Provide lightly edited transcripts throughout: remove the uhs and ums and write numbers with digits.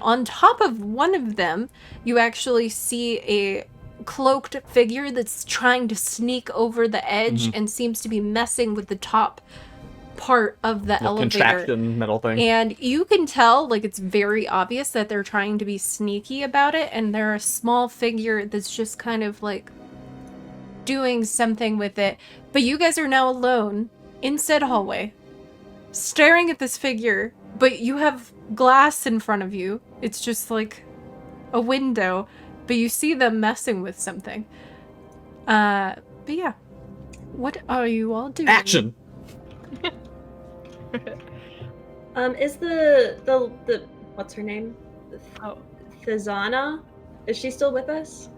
on top of one of them, you actually see a cloaked figure that's trying to sneak over the edge and seems to be messing with the top part of the elevator. Contraption metal thing. And you can tell, like, it's very obvious that they're trying to be sneaky about it, and they're a small figure that's just kind of, like, doing something with it. But you guys are now alone in said hallway, staring at this figure, but you have glass in front of you. It's just, like, a window, but you see them messing with something. But yeah. What are you all doing? Action! Is the what's her name? Oh. Thazana? Is she still with us?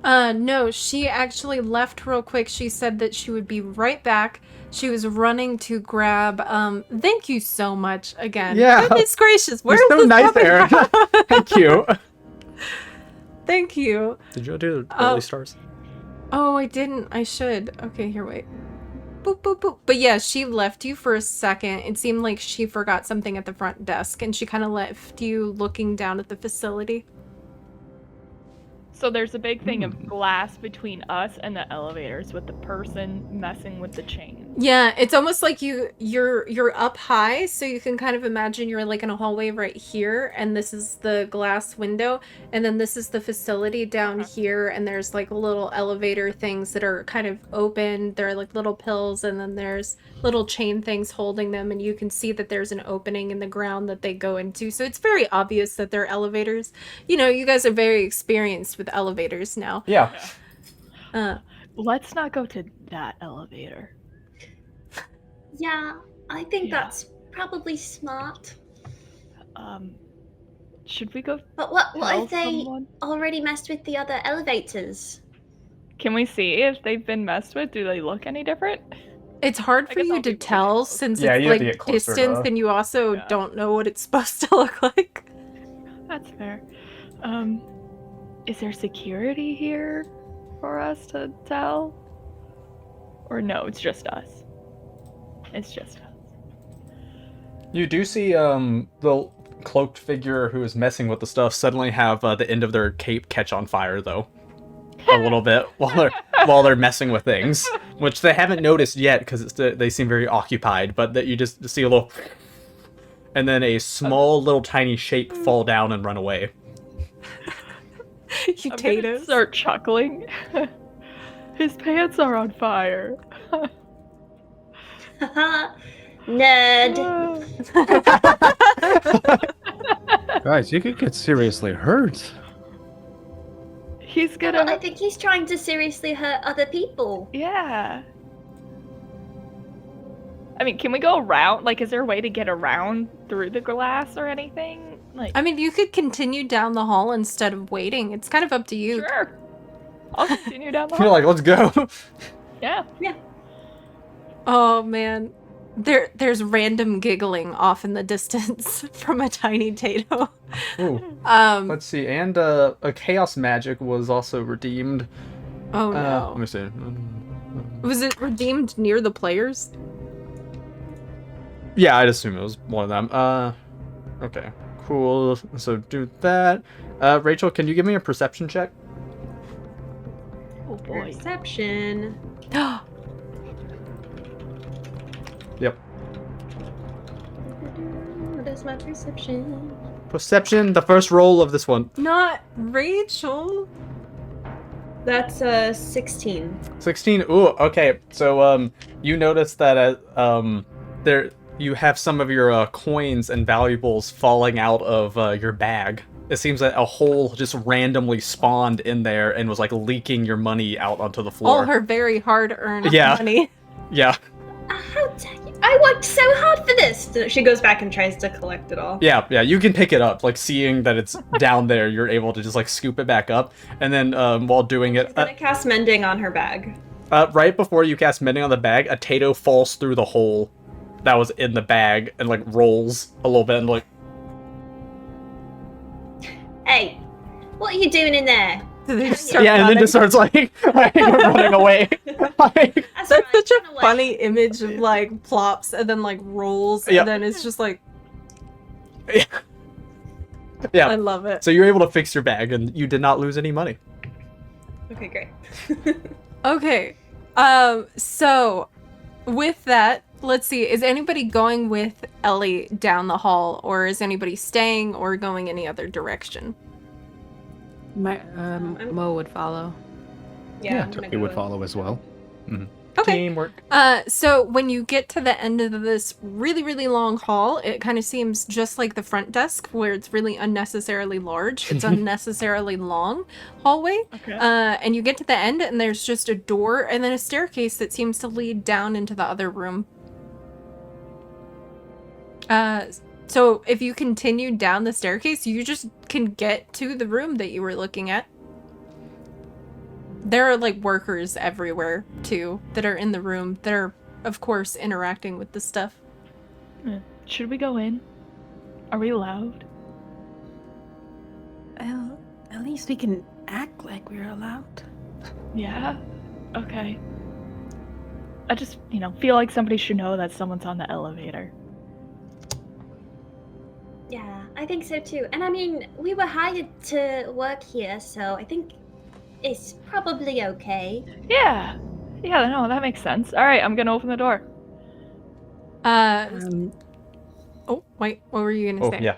No, she actually left real quick. She said that she would be right back. She was running to grab, thank you so much again. Yeah. Goodness gracious, where You're is so this nice, coming Aaron. from? Thank you. Thank you. Did you do the early stars? Oh, I didn't. I should. Okay, here, wait. Boop, boop, boop. But yeah, she left you for a second. It seemed like she forgot something at the front desk, and she kind of left you looking down at the facility. So there's a big thing of glass between us and the elevators with the person messing with the chain. Yeah, it's almost like you're up high, so you can kind of imagine you're like in a hallway right here, and this is the glass window, and then this is the facility down here, and there's like little elevator things that are kind of open. There are like little pills, and then there's little chain things holding them, and you can see that there's an opening in the ground that they go into. So it's very obvious that they're elevators. You know, you guys are very experienced with elevators now. Yeah. Let's not go to that elevator. Yeah, I think Yeah. that's probably smart. Should we go But what tell if they someone? already messed with the other elevators? Can we see if they've been messed with? Do they look any different? It's hard I for guess you I'll to be tell close. since Yeah, it's you have to like get closer distance, to- and you also Yeah. don't know what it's supposed to look like. That's fair. Is there security here for us to tell? Or no, it's just us. It's just us. You do see the cloaked figure who is messing with the stuff suddenly have the end of their cape catch on fire, though. A little bit while they're messing with things, which they haven't noticed yet because they seem very occupied. But that you just see a little, and then a small little tiny shape fall down and run away. You I'm gonna potatoes. start chuckling. His pants are on fire. Haha, nerd. Guys, you could get seriously hurt. He's Well, gonna. I think he's trying to seriously hurt other people. Yeah. I mean, can we go around? Like, is there a way to get around through the glass or anything? Like, I mean, you could continue down the hall instead of waiting. It's kind of up to you. sure. I'll continue down the You're hall. like, let's go. Yeah. Oh man, there's random giggling off in the distance from a tiny Tato. Ooh. Let's Let's see, and a chaos magic was also redeemed. oh Let no, me see. was it redeemed near the players? Yeah, I'd assume it was one of them. Okay, cool. So do that. Rachel, can you give me a perception check? Oh boy. Perception. Yep. What is my perception? Perception, the first roll of this one. Not Rachel. That's 16. 16. Ooh, okay. So you notice that there you have some of your coins and valuables falling out of your bag. It seems that a hole just randomly spawned in there and was like leaking your money out onto the floor. All her very hard-earned Yeah. money. Yeah, How dare you? I worked so hard for this! She goes back and tries to collect it all. yeah. You can pick it up. Like seeing that it's down there, you're able to just like scoop it back up. And then while doing it, She's gonna cast mending on her bag. right before you cast mending on the bag, a Tato falls through the hole that was in the bag and like rolls a little bit and like. Hey, what are you doing in there? So they just start Yeah, and then running. just starts like running away. Like, That's That's right, such a run away. funny image of like plops and then like rolls Yeah. and then it's just like Yeah. I love it. So you're able to fix your bag, and you did not lose any money. Okay, great. Okay. So with that, let's see. Is anybody going with Ellie down the hall, or is anybody staying or going any other direction? Mo would follow. Yeah, I'm gonna Toki go would with- follow as well. Okay. Teamwork. So when you get to the end of this really, really long hall, it kind of seems just like the front desk, where it's really unnecessarily large. It's unnecessarily long hallway. Okay. And you get to the end, and there's just a door and then a staircase that seems to lead down into the other room. So if you continue down the staircase, you just can get to the room that you were looking at. There are like workers everywhere too that are in the room that are, of course, interacting with the stuff. Should we go in? Are we allowed? Well, at least we can act like we're allowed. Yeah. Okay. I just, feel like somebody should know that someone's on the elevator. Yeah, I think so too. And I mean, we were hired to work here, so I think it's probably okay. Yeah. Yeah, no, that makes sense. All right, I'm gonna open the door. Oh, wait, what were you gonna Oh, say? yeah.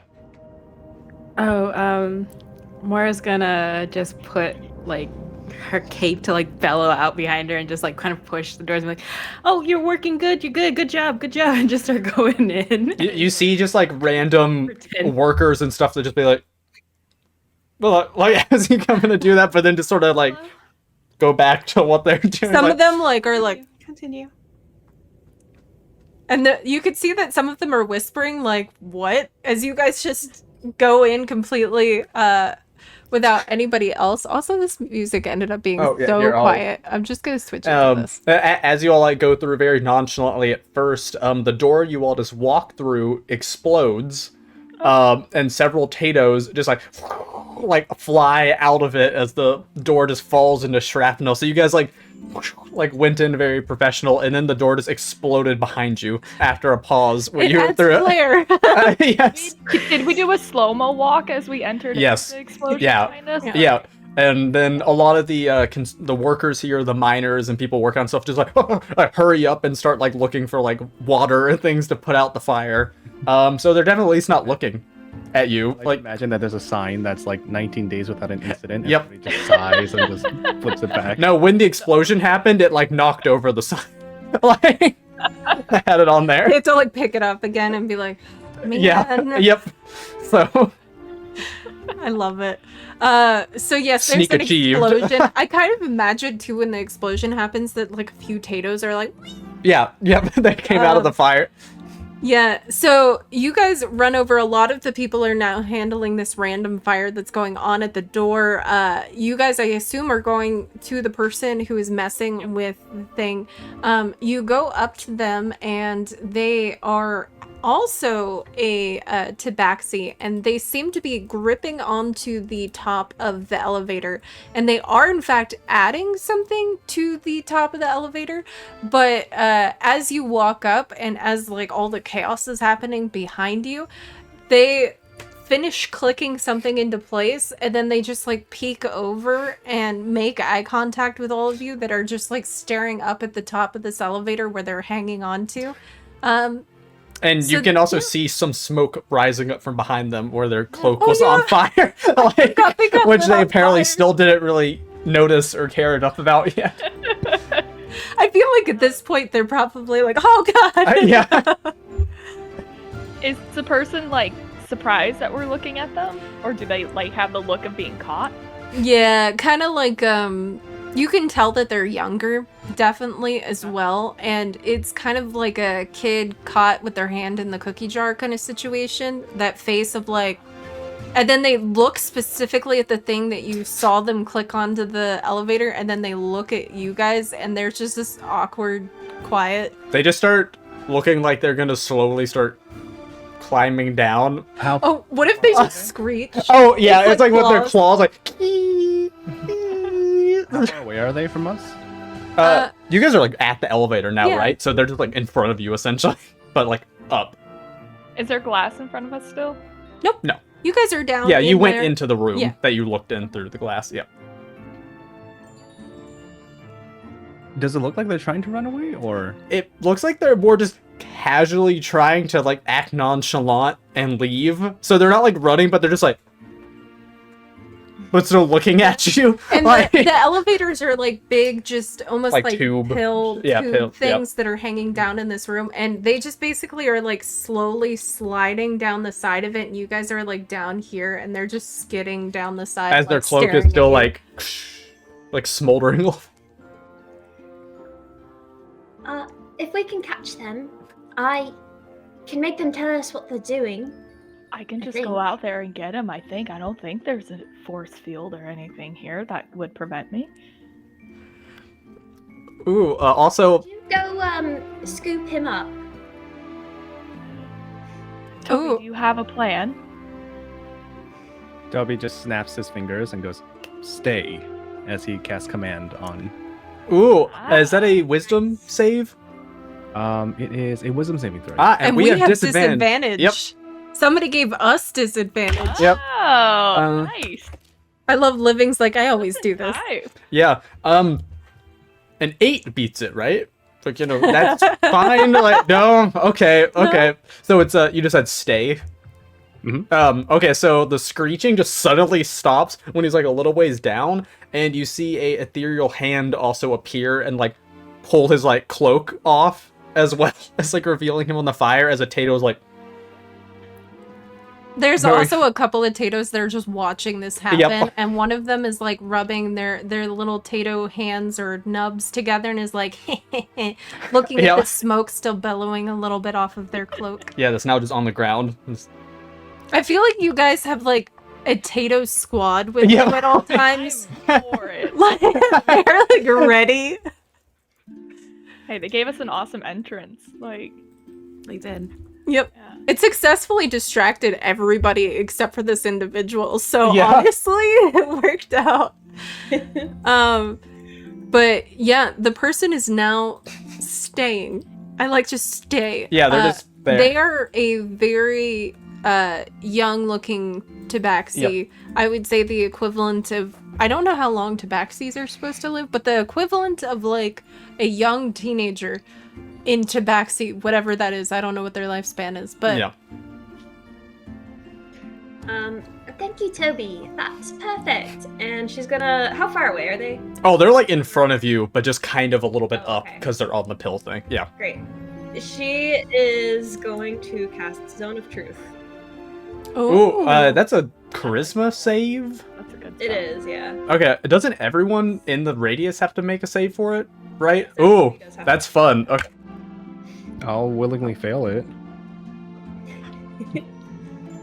Moira's gonna just put like her cape to like bellow out behind her and just like kind of push the doors and be like, "Oh, you're working good. You're good job, and just start going in. You see just like random Pretend. workers and stuff that just be like, well, like as you come in to do that, but then just sort of like go back to what they're doing. Some like, of them like are like, Continue. and you could see that some of them are whispering like, "What?" as you guys just go in completely without anybody else. Also, this music ended up being Oh, yeah, so you're all- quiet. I'm just gonna switch it to this. As you all like go through very nonchalantly at first, the door you all just walk through explodes, and several Tatos just like fly out of it as the door just falls into shrapnel. So you guys like went in very professional, and then the door just exploded behind you after a pause when It you were adds through flair. it. Yes. Did we do a slow-mo walk as we entered Yes. the explosion Yeah. behind us? Yeah, and then a lot of the the workers here, the miners and people working on stuff, just like hurry up and start like looking for like water and things to put out the fire. So they're definitely at least not looking at you. Like, Like, imagine that there's a sign that's like 19 days without an incident. And Yep. everybody just sighs and just flips it back. no, when the explosion happened, it like knocked over the sign. Like, I had it on there. You have to like pick it up again and be like, "Man." Yeah. Yep. So I love it. So yes, there's Sneak an achieved. explosion. I kind of imagine too when the explosion happens that like a few Tatos are like, yeah, yep. They came out of the fire. yeah. So you guys run over. A lot of the people are now handling this random fire that's going on at the door. You guys, I assume, are going to the person who is messing with the thing. You go up to them, and they are also a tabaxi, and they seem to be gripping onto the top of the elevator, and they are in fact adding something to the top of the elevator. But as you walk up and as like all the chaos is happening behind you, they finish clicking something into place, and then they just like peek over and make eye contact with all of you that are just like staring up at the top of this elevator where they're hanging on to. And you So, can also yeah. see some smoke rising up from behind them where their cloak Oh, was yeah. on fire. Like, got which lit they on apparently fire. still didn't really notice or care enough about yet. I feel like at this point they're probably like, "Oh god." Yeah. Is the person like surprised that we're looking at them, or do they like have the look of being caught? Yeah, kind of like you can tell that they're younger, definitely as well, and it's kind of like a kid caught with their hand in the cookie jar kind of situation. That face of like, and then they look specifically at the thing that you saw them click onto the elevator, and then they look at you guys, and there's just this awkward quiet. They just start looking like they're gonna slowly start climbing down. How Oh, what if they just screech? Oh yeah, It's it's like like with their claws. claws, like. how far away are they from us? You guys are like at the elevator now, Yeah. right? So they're just like in front of you essentially, but like up. Is there glass in front of us still? You guys are down. Yeah, you in went there. into the room Yeah. that you looked in through the glass. Yeah. Does it look like they're trying to run away, or It looks like they're more just casually trying to like act nonchalant and leave. So they're not like running, but they're just like, but still looking at you. And like, the elevators are like big, just almost Like like tube. pill Yeah, tube pill, yep. things that are hanging down in this room, and they just basically are like slowly sliding down the side of it, and you guys are like down here, and they're just skidding down the side as their like, cloak staring is still at you. like smoldering. If we can catch them, I can make them tell us what they're doing. I can I just think. go out there and get him, I think. I don't think there's a force field or anything here that would prevent me. Ooh, also, You go scoop him up. Toby, Ooh. do you have a plan? Dobby just snaps his fingers and goes, "Stay," as he casts command on. ooh, is that a wisdom save? It is a wisdom saving throw. Ah, and we have disadvantage. Yep. Somebody gave us disadvantage. Yep. Oh, nice. I love livings like I always do this. Nice. Yeah. An 8 beats it, right? Like, you know, that's fine. Like, no, okay. So it's you just said stay. Mhm. Okay, so the screeching just suddenly stops when he's like a little ways down, and you see a ethereal hand also appear and like pull his like cloak off as well as like revealing him on the fire as a Tato's like, There's Very- also a couple of Tatos that are just watching this happen, Yep. and one of them is like rubbing their little Tato hands or nubs together and is like looking at Yep. the smoke still bellowing a little bit off of their cloak. yeah, that's now just on the ground. It's- I feel like you guys have like a Tato squad with Yeah. you at all times. For it. Like they're like ready. Hey, they gave us an awesome entrance. Like, They did. Yep. yeah. It successfully distracted everybody except for this individual. So Yeah. honestly, it worked out. But yeah, the person is now staying. I like to stay. Yeah, they're just there. They are a very young looking tabaxi. I would say the equivalent of, I don't know how long tabaxis are supposed to live, but the equivalent of like a young teenager in tabaxi, whatever that is. I don't know what their lifespan is, but yeah. Thank you, Toby. That's perfect. And she's gonna. How far away are they? Oh, they're like in front of you, but just kind of a little bit Oh, up okay. because they're on the pill thing. Yeah. Great. She is going to cast Zone of Truth. Ooh, that's a charisma save. That's a good It spell. is, yeah. Okay, doesn't everyone in the radius have to make a save for it? Right? Yes, Ooh, he does have that's fun. Okay. I'll willingly fail it.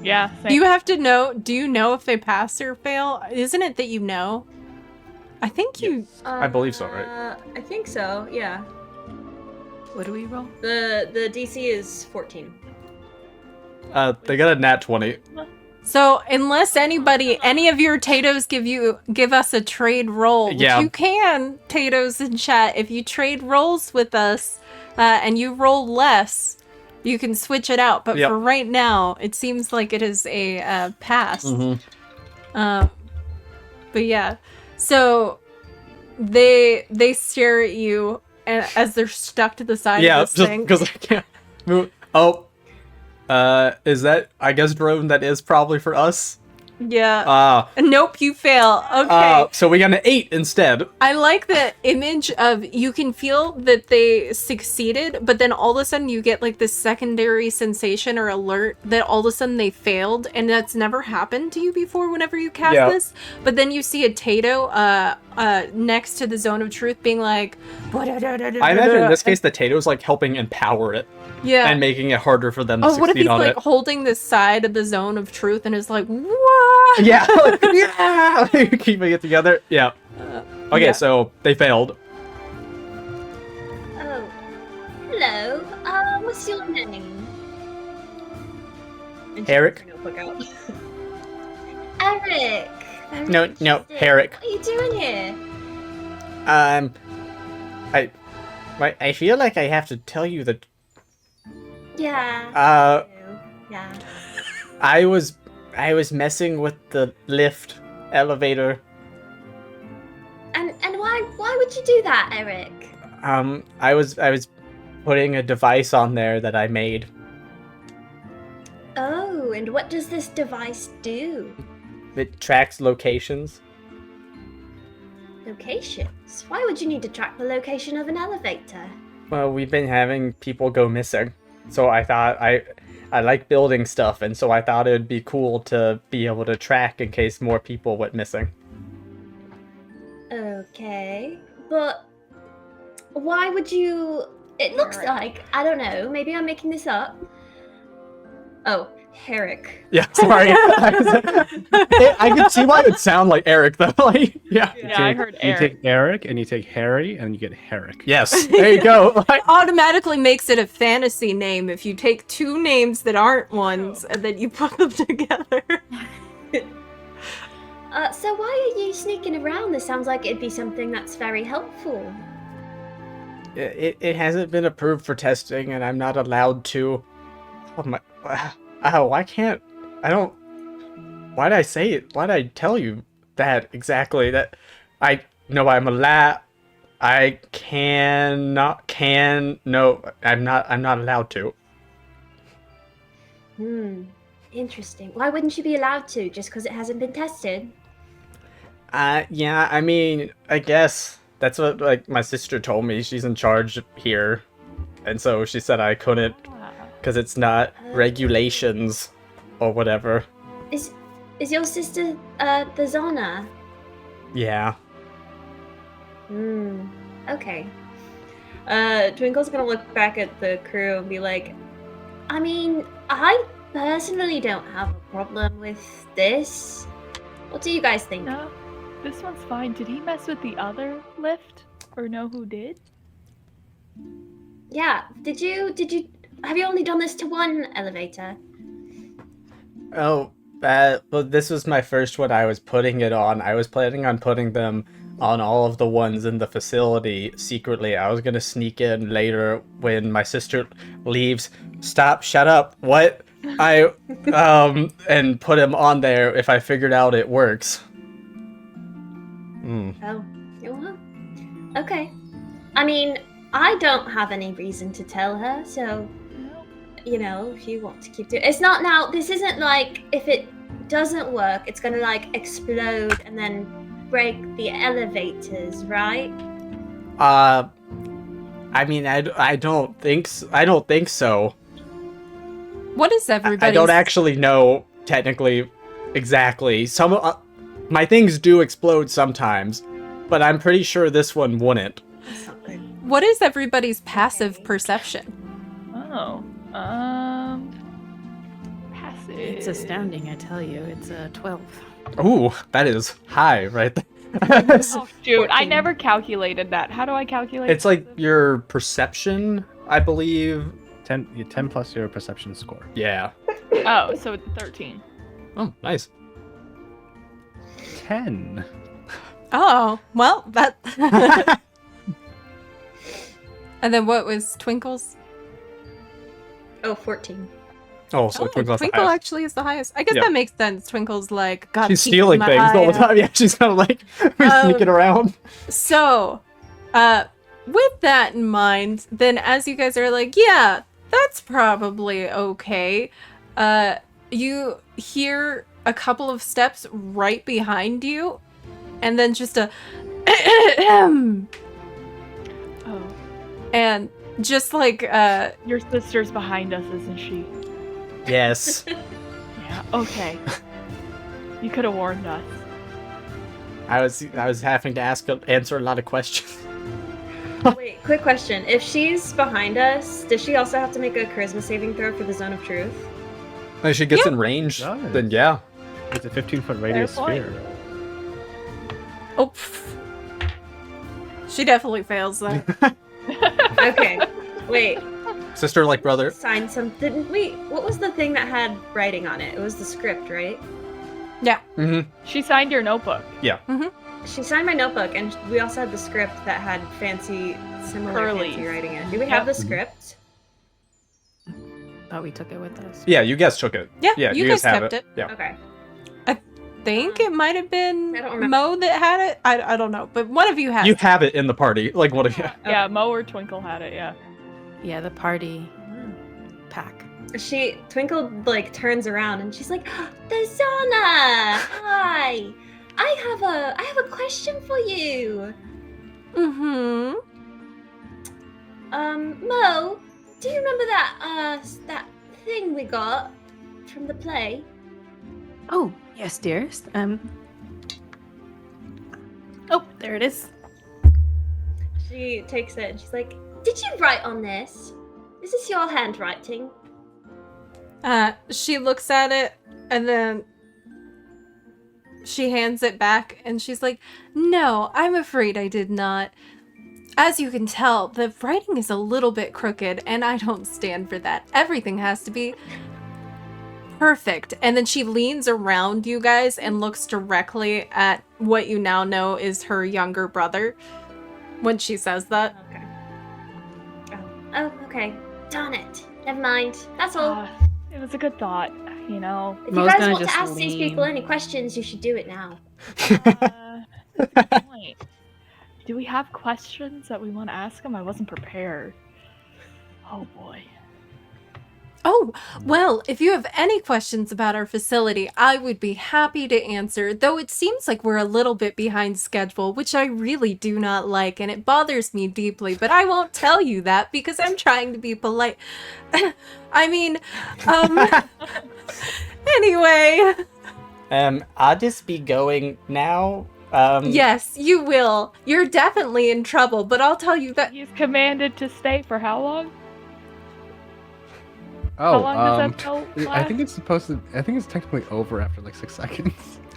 Yeah, same. You have to know. Do you know if they pass or fail? Isn't it that you know? I think you. I believe so, right? I think so, yeah. What do we roll? The DC is 14. They got a nat 20. So unless any of your Tatos give us a trade roll, which Yeah. you can, Tatos in chat, if you trade rolls with us, and you roll less, you can switch it out. But Yep. for right now, it seems like it is a pass. Mm-hmm. But yeah, so they stare at you as they're stuck to the side Yeah, of this just thing. because I can't move. Oh, is that? I guess drone that is probably for us. Yeah. Nope, you fail. Okay. So we got an 8 instead. I like the image of you can feel that they succeeded, but then all of a sudden you get like this secondary sensation or alert that all of a sudden they failed, and that's never happened to you before whenever you cast Yeah. this. But then you see a Tato next to the Zone of Truth being like, I imagine in this case the Tato's like helping empower it yeah. and making it harder for them to Oh, what if succeed he's on like it. holding this side of the Zone of Truth and is like, what? Yeah, like, yeah, keeping it together. Yeah. Okay, yeah. so they failed. Oh. Hello. What's your name? And she Eric. pulls her notebook out. Eric. Very No, interesting. Eric. What are you doing here? I feel like I have to tell you that Yeah. Uh, Yeah. I was I was messing with the lift elevator. And why would you do that, Eric? I was putting a device on there that I made. Oh, and what does this device do? It tracks locations. Locations? Why would you need to track the location of an elevator? Well, we've been having people go missing, so I thought I like building stuff, and so I thought it would be cool to be able to track in case more people went missing. Okay, but why would you... It looks like, I don't know, maybe I'm making this up. Oh, Herrick. Yeah, sorry. I could see why it would sound like Eric though. Like, yeah. Yeah, I heard You Eric. take Eric and you take Harry and you get Herrick. Yes. There you go. Like, Automatically makes it a fantasy name if you take two names that aren't ones and then you put them together. So why are you sneaking around? This sounds like it'd be something that's very helpful. it hasn't been approved for testing, and I'm not allowed to. Oh my! Why can't I? Don't. Why'd I say it? Why'd I tell you that exactly? That I know I'm allowed. I cannot. No, I'm not. I'm not allowed to. Interesting. Why wouldn't you be allowed to? Just because it hasn't been tested? Yeah. I mean, I guess that's what like my sister told me. She's in charge here, and so she said I couldn't because it's not regulations or whatever. Is your sister the Zana? Yeah. Okay. Twinkle's gonna look back at the crew and be like, I mean, I personally don't have a problem with this. What do you guys think? No, this one's fine. Did he mess with the other lift? Or know who did? Yeah. Did you have you only done this to one elevator? Oh, well, this was my first one I was putting it on. I was planning on putting them on all of the ones in the facility secretly. I was gonna sneak in later when my sister leaves. Stop, shut up, what? And put him on there if I figured out it works. Oh, well, okay. I mean, I don't have any reason to tell her, so, you know, if you want to keep doing... It's not now, this isn't like, if it doesn't work, it's gonna, like, explode and then break the elevators, right? I mean, I don't think so. What is everybody's... I don't actually know technically exactly. Some my things do explode sometimes, but I'm pretty sure this one wouldn't. What is everybody's passive perception? Oh. Passive. It's astounding, I tell you. It's a 12. Ooh, that is high right there. Oh, shoot. I never calculated that. How do I calculate It's like your perception, I believe. 10 plus your perception score. Yeah. Oh, so it's 13. Oh, nice. 10. Oh, well, that... And then what was Twinkle's? Oh, 14. Oh, so Twinkle's the Twinkle highest. actually is the highest. I guess Yeah. that makes sense. Twinkle's like, God, She's stealing things all the time. Yeah, she's kind of like sneaking around. So, with that in mind, then as you guys are like, yeah, that's probably okay, you hear a couple of steps right behind you, and then just a Oh. and just like Your sister's behind us, isn't she? Yes. Yeah, okay. You could have warned us. I was having to answer a lot of questions. Wait, quick question. If she's behind us, does she also have to make a charisma saving throw for the zone of truth? If she gets in range, Nice. then yeah. It's a 15-foot radius point. sphere. oh, pff. She definitely fails that. Okay. Wait. Sister like brother. Sign something. Wait, what was the thing that had writing on it? It was the script, right? Mm-hmm. She signed your notebook. She signed my notebook, and we also had the script that had similar Curly. fancy writing in it. Do we have the Mm-hmm. script? Thought we took it with us. Yeah, you guys took it. Yeah, Yeah, you guys guys have kept it. Yeah. Okay. think it might have been I don't remember. Mo that had it. I don't know, but one of you has You it. have it in the party. Like, what if you... Yeah, Mo or Twinkle had it, yeah. Yeah, the party pack. Twinkle like turns around and she's like, Dazana! Hi! I have a question for you. Mm-hmm. Mo, do you remember that thing we got from the play? Oh, yes, dearest. Oh, there it is. She takes it and she's like, did you write on this? Is this your handwriting? She looks at it and then she hands it back and she's like, no, I'm afraid I did not. As you can tell, the writing is a little bit crooked and I don't stand for that. Everything has to be perfect. And then she leans around you guys and looks directly at what you now know is her younger brother when she says that. Okay. Oh, okay. Darn it. Never mind. That's all. It was a good thought, you know. If Mo's you guys gonna want to just ask these people lean. any questions, you should do it now. That's a good point. Do we have questions that we want to ask him? I wasn't prepared. Oh boy. Oh, well, if you have any questions about our facility, I would be happy to answer, though it seems like we're a little bit behind schedule, which I really do not like, and it bothers me deeply, but I won't tell you that because I'm trying to be polite. I mean, anyway, I'll just be going now. yes, you will. You're definitely in trouble, but I'll tell you that. He's commanded to stay for how long? Oh, How long does that spell I think last? it's supposed to. I think it's technically over after like 6 seconds.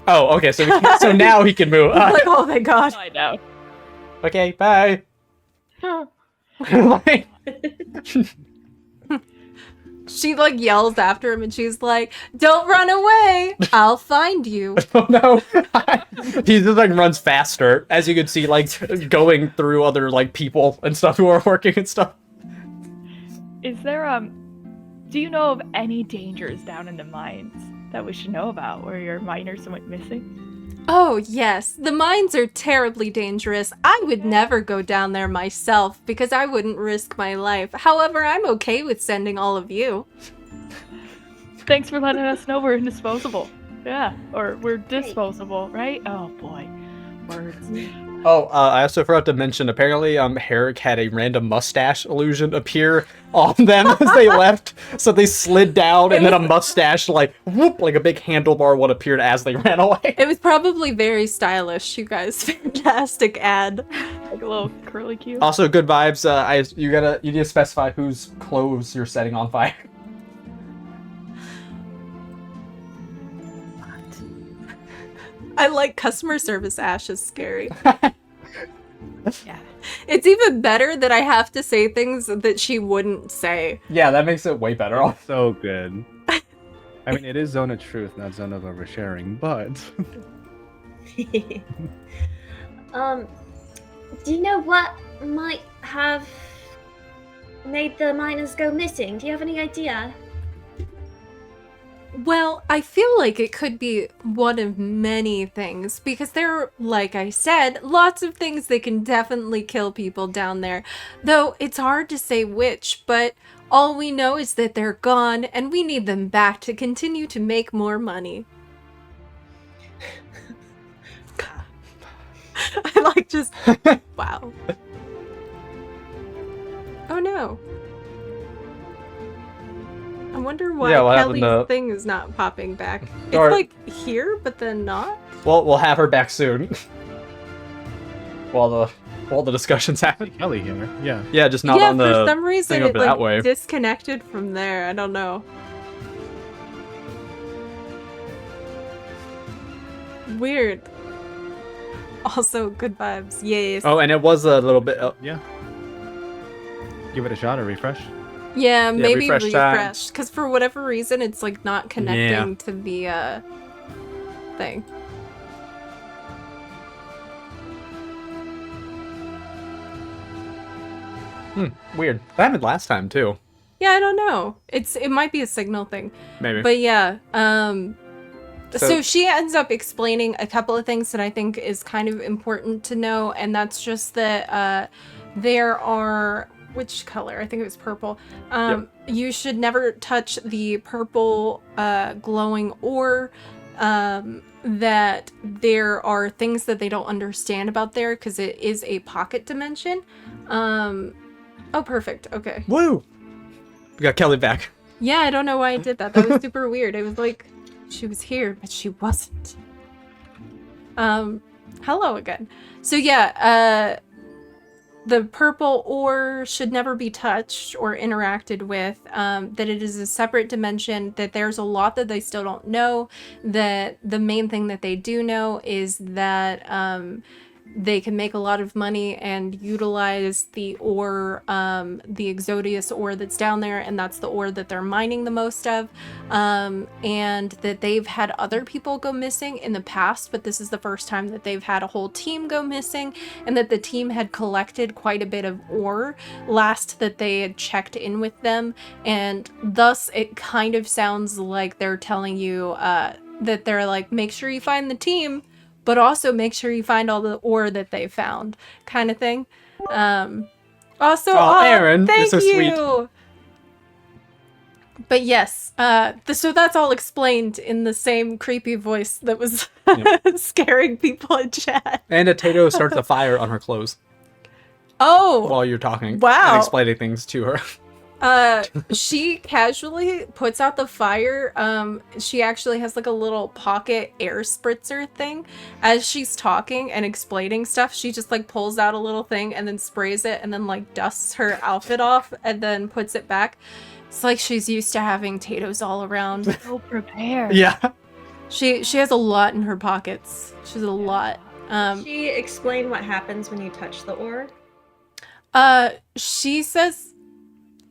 Oh, okay, so now he can move. Like, oh my god. I know. Okay, bye. Like- She like yells after him and she's like, don't run away. I'll find you. Oh no. He just like runs faster, as you can see, like going through other like people and stuff who are working and stuff. Is there do you know of any dangers down in the mines that we should know about where your miners went missing? Oh, yes. The mines are terribly dangerous. I would never go down there myself because I wouldn't risk my life. However, I'm okay with sending all of you. Thanks for letting us know we're indisposable. Yeah, or we're disposable, right? Oh boy. Words. Oh, I also forgot to mention, apparently, Herrick had a random mustache illusion appear on them as they left. So they slid down, and then a mustache, like, whoop, like a big handlebar one appeared as they ran away. It was probably very stylish, you guys. Fantastic ad. Like a little curly cue. Also, good vibes. You need to specify whose clothes you're setting on fire. I like customer service Ash is scary. Yeah. It's even better that I have to say things that she wouldn't say. Yeah, that makes it way better. So good. I mean, it is zone of truth, not zone of oversharing, but Do you know what might have made the miners go missing? Do you have any idea? Well, I feel like it could be one of many things because there are, like I said, lots of things that can definitely kill people down there. Though it's hard to say which, but all we know is that they're gone and we need them back to continue to make more money. I like just wow. Oh no. I wonder why Yeah, what happened Kelly's to- thing is not popping back. It's Or- like here, but then not. Well, we'll have her back soon. while the discussions happen. Kelly here. Yeah. Yeah, just not yeah, on for the some reason thing it up that like way. disconnected from there. I don't know. Weird. Also, good vibes. Yes. Oh, and it was a little bit. Yeah. Give it a shot or refresh. Yeah, maybe refresh time. refresh. Because for whatever reason, it's like not connecting to the thing. Weird. That happened last time too. Yeah, I don't know. It might be a signal thing. Maybe. But yeah, So she ends up explaining a couple of things that I think is kind of important to know, and that's just that there are, which color? I think it was purple. You should never touch the purple glowing ore. That there are things that they don't understand about there because it is a pocket dimension. Oh, perfect. Okay. Woo! We got Kelly back. Yeah, I don't know why I did that. That was super weird. It was like she was here, but she wasn't. Hello again. So yeah, the purple ore should never be touched or interacted with, that it is a separate dimension, that there's a lot that they still don't know, that the main thing that they do know is that they can make a lot of money and utilize the ore, the Exodius ore that's down there, and that's the ore that they're mining the most of, and that they've had other people go missing in the past, but this is the first time that they've had a whole team go missing, and that the team had collected quite a bit of ore last that they had checked in with them, and thus it kind of sounds like they're telling you that they're like, make sure you find the team, but also make sure you find all the ore that they found, kind of thing. Also, Aaron, thank you're so you. sweet. But yes, so that's all explained in the same creepy voice that was scaring people in chat. And a Tato starts a fire on her clothes Oh, while you're talking. Wow. And explaining things to her. she casually puts out the fire. She actually has like a little pocket air spritzer thing. As she's talking and explaining stuff, she just like pulls out a little thing and then sprays it and then like dusts her outfit off and then puts it back. It's like she's used to having Tato's all around. So prepared. Yeah. She has a lot in her pockets. She has a lot. She explained what happens when you touch the ore.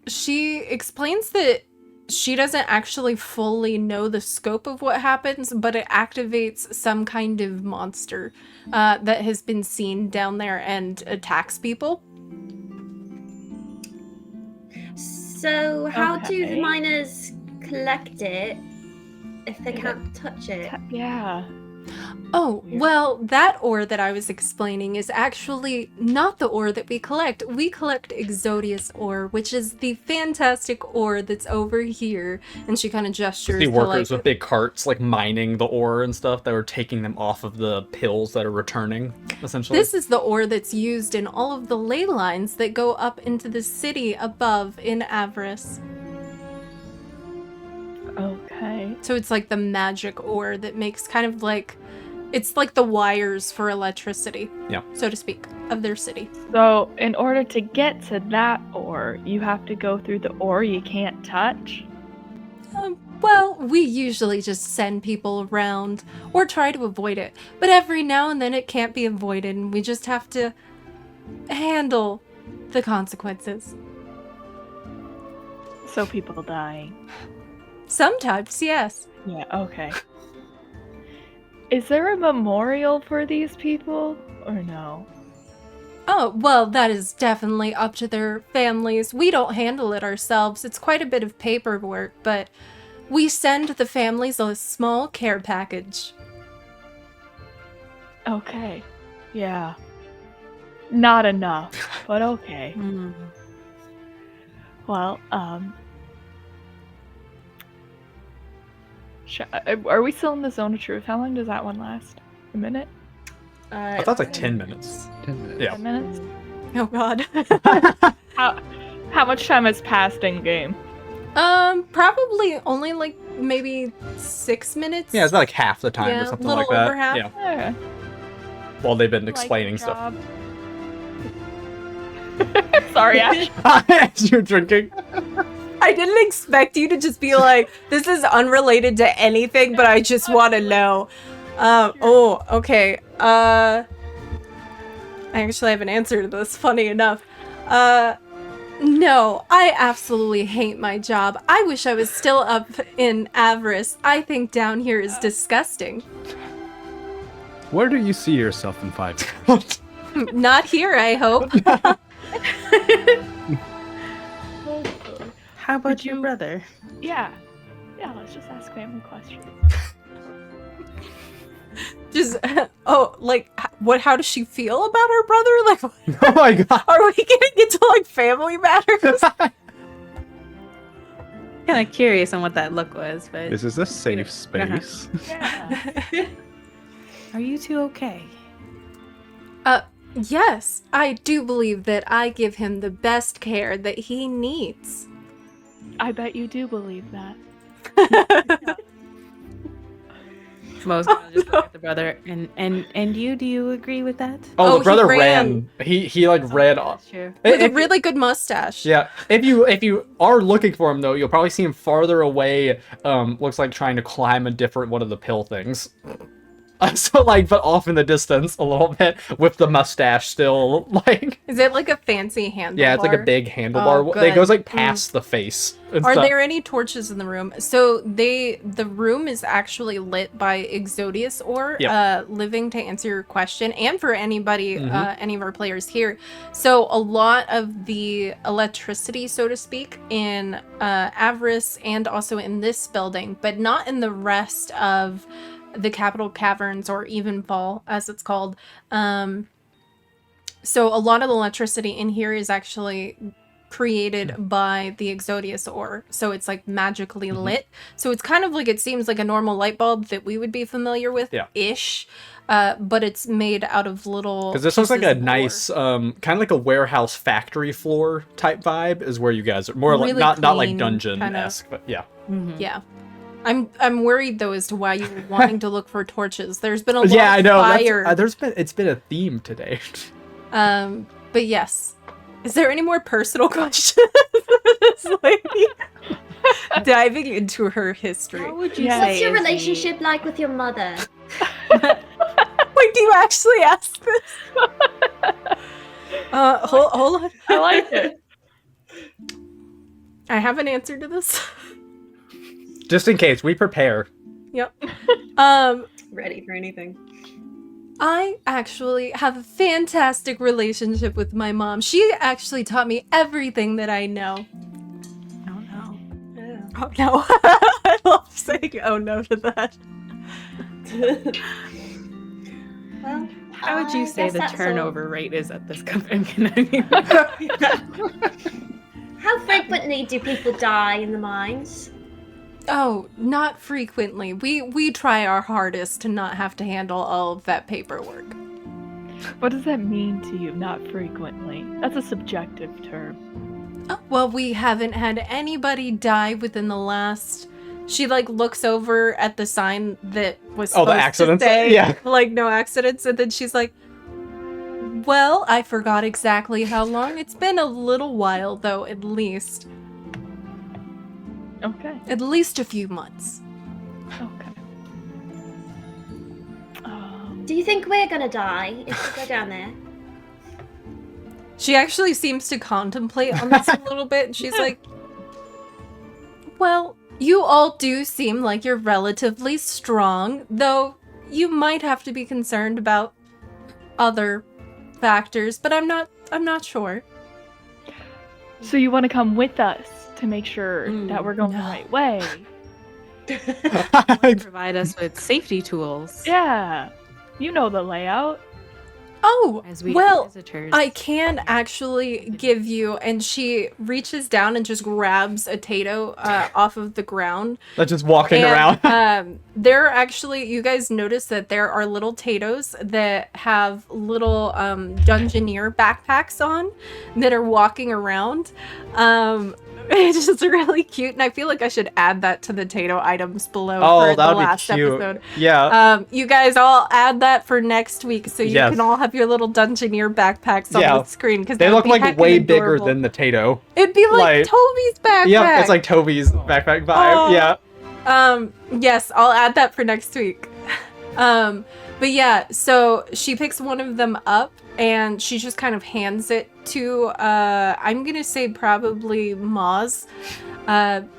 She explains that she doesn't actually fully know the scope of what happens, but it activates some kind of monster that has been seen down there and attacks people. So how do Okay. the miners collect it if they can't touch it? Yeah. Oh, Weird. well, that ore that I was explaining is actually not the ore that we collect. We collect Exodius ore, which is the fantastic ore that's over here. And she kind of gestures See to workers like... with big carts like mining the ore and stuff that were taking them off of the pills that are returning, essentially. This is the ore that's used in all of the ley lines that go up into the city above in Avarice. Okay. So it's like the magic ore that makes kind of like... It's like the wires for electricity, Yeah. so to speak, of their city. So, in order to get to that ore, you have to go through the ore you can't touch? Well, we usually just send people around or try to avoid it, but every now and then it can't be avoided and we just have to handle the consequences. So, people dying. Sometimes, yes. Yeah, okay. Is there a memorial for these people? Or no? Oh, well, that is definitely up to their families. We don't handle it ourselves. It's quite a bit of paperwork, but we send the families a small care package. Okay. Yeah. Not enough, but okay. Well, are we still in the zone of truth? How long does that one last? A minute? I thought it's like 10 minutes. 10 minutes. Yeah. 10 minutes? Oh god. How much time has passed in game? Probably only like maybe 6 minutes. Yeah, it's about like half the time Yeah, or something little like that. over half. Yeah. Yeah. While they've been Like explaining the stuff. job. Sorry, Ash. As you're drinking. I didn't expect you to just be like, this is unrelated to anything, but I just want to know. Okay. I actually have an answer to this, funny enough. No, I absolutely hate my job. I wish I was still up in Avarice. I think down here is disgusting. Where do you see yourself in 5 years? Not here, I hope. How about Would your you- brother? Yeah. Yeah, let's just ask family questions. Just oh, like how does she feel about her brother? Like, Oh my god. are we getting into like family matters? Kind of curious on what that look was, but This is a safe don't have- space. Yeah. are you two okay? Yes, I do believe that I give him the best care that he needs. I bet you do believe that. Mo's gonna just look at the brother, and you, do you agree with that? Oh, Oh, the he brother ran. ran. He like ran off. That's true. With a If- really good mustache. Yeah, if you are looking for him though, you'll probably see him farther away. Looks like trying to climb a different one of the pill things. So like, but off in the distance a little bit with the mustache still. Like, Is it like a fancy handlebar? yeah, it's like a big handlebar. Oh, It goes good. like past the face. and Are stuff. there any torches in the room? So the room is actually lit by Exodius ore, Yep. living to answer your question, and for anybody, Mhm. any of our players here. So a lot of the electricity, so to speak, in Avarice and also in this building, but not in the rest of the Capital Caverns or Evenfall, as it's called. So a lot of the electricity in here is actually created by the Exodius ore, so it's like magically Mhm. lit. So it's kind of like, it seems like a normal light bulb that we would be familiar with, Yeah. ish, but it's made out of little. Because this looks like a pieces of ore. nice, kind of like a warehouse factory floor type vibe is where you guys are more like Really not like clean, dungeon esque, but yeah. Mhm. Yeah. I'm worried though as to why you were wanting to look for torches. There's been a lot Yeah, of I know. fire. It's been a theme today. But yes. Is there any more personal questions for this lady? Diving into her history. What would you Yeah. say? What's your is the- relationship like with your mother? Wait, do you actually ask this? Hold on. I like it. I have an answer to this. Just in case, we prepare. Yep. Ready for anything. I actually have a fantastic relationship with my mom. She actually taught me everything that I know. Oh no. Oh no. I love saying oh no to that. Well, How would you I say guess the that's all. turnover rate is at this company? How frequently do people die in the mines? Oh, not frequently. We try our hardest to not have to handle all of that paperwork. What does that mean to you? Not frequently. That's a subjective term. Oh, well, we haven't had anybody die within the last. She like looks over at the sign that was Oh, supposed the accidents? to say Yeah. like no accidents, and then she's like, "Well, I forgot exactly how long. It's been a little while, though. At least Okay. a few months." Okay. Do you think we're gonna die if we go down there? She actually seems to contemplate on this a little bit, and she's like, "Well, you all do seem like you're relatively strong, though you might have to be concerned about other factors, but I'm not sure." So you want to come with us to make sure that we're going the no. right way? Provide us with safety tools. Yeah. You know the layout. Oh, As we well, visitors. I can actually give you, and she reaches down and just grabs a Tato off of the ground. That's just walking And, around. there are actually, you guys notice that there are little Tatos that have little Dungeoneer backpacks on that are walking around. It's just really cute, and I feel like I should add that to the Tato items below Oh, for that the would be last cute. episode. Yeah. You guys all add that for next week, so you Yes. can all have your little Dungeoneer backpacks on Yeah. the screen. Because They look like way bigger than the Tato. It'd be like like- Toby's backpack. Yeah, it's like Toby's backpack vibe. Oh. Yeah. Yes, I'll add that for next week. But yeah, so she picks one of them up and she just kind of hands it to I'm gonna say probably Moz.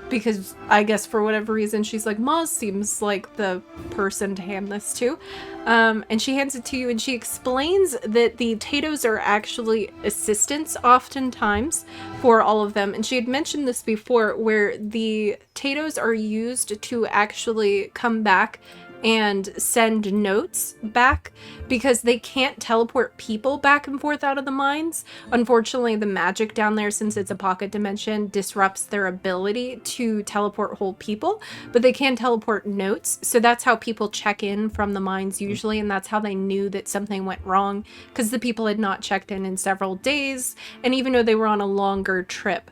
Because I guess for whatever reason she's like, Moz seems like the person to hand this to. And she hands it to you and she explains that the Tatos are actually assistants oftentimes for all of them. And she had mentioned this before, where the Tatos are used to actually come back and send notes back because they can't teleport people back and forth out of the mines. Unfortunately, the magic down there, since it's a pocket dimension, disrupts their ability to teleport whole people, but they can teleport notes. So that's how people check in from the mines usually, and that's how they knew that something went wrong, because the people had not checked in several days, and even though they were on a longer trip,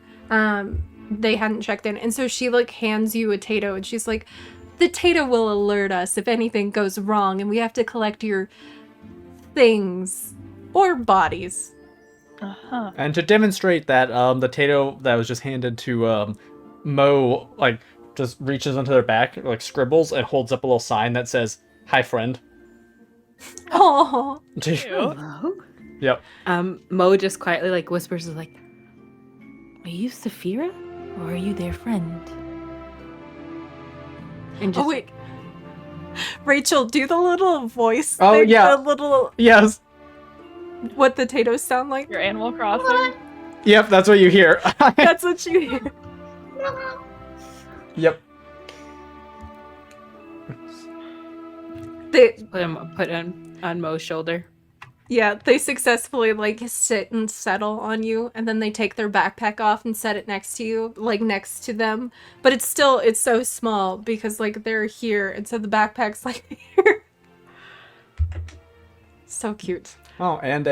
they hadn't checked in. And so she like hands you a Tato, and she's like, the Tato will alert us if anything goes wrong, and we have to collect your things or bodies. Uh-huh. And to demonstrate that, the Tato that was just handed to Mo, like, just reaches into their back, like, scribbles, and holds up a little sign that says, "Hi, friend." Oh, Mo? Yep. Mo just quietly like whispers like, "Are you Saphira, or are you their friend?" And just oh wait. Rachel, do the little voice Oh, thing, yeah. the little, Yes. what the Tatos sound like. Your Animal Crossing. Yep, that's what you hear. That's what you hear. Yep. They, put on Mo's shoulder. yeah, they successfully like sit and settle on you, and then they take their backpack off and set it next to you, like next to them. But it's so small because like they're here, and so the backpack's like here. So cute. Oh, and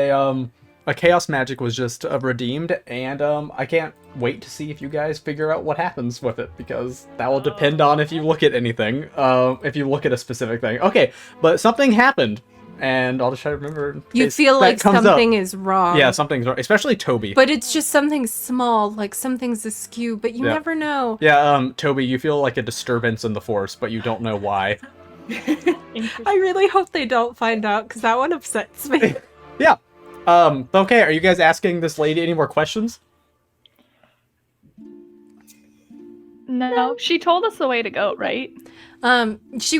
a chaos magic was just redeemed, and I can't wait to see if you guys figure out what happens with it, because that will depend on if you look at anything, if you look at a specific thing. Okay, but something happened, and I'll just try to remember. in You case feel that like comes up. something is wrong. Yeah, something's wrong, especially Toby. But it's just something small, like something's askew, but you Yeah. never know. Yeah, Toby, you feel like a disturbance in the force, but you don't know why. Interesting. I really hope they don't find out, because that one upsets me. Yeah. Okay, are you guys asking this lady any more questions? No, she told us the way to go, right? She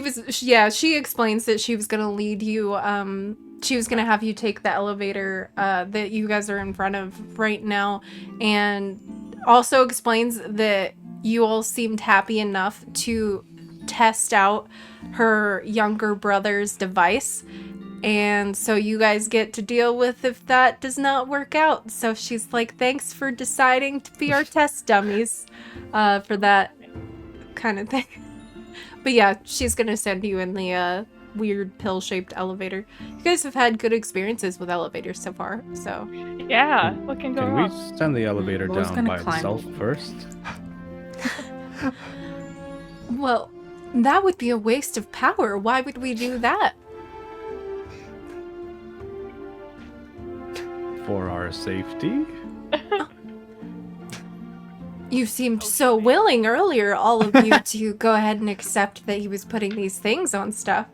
explains that she was gonna lead you, she was gonna have you take the elevator, that you guys are in front of right now, and also explains that you all seemed happy enough to test out her younger brother's device, and so you guys get to deal with if that does not work out. So she's like, thanks for deciding to be our test dummies, for that kind of thing. But yeah, she's gonna send you in the weird pill-shaped elevator. You guys have had good experiences with elevators so far, so Yeah. What can go Can wrong? we send the elevator Mo's down gonna by climb itself it. first? well, that would be a waste of power. Why would we do that? For our safety? You seemed so willing earlier, all of you, to go ahead and accept that he was putting these things on stuff.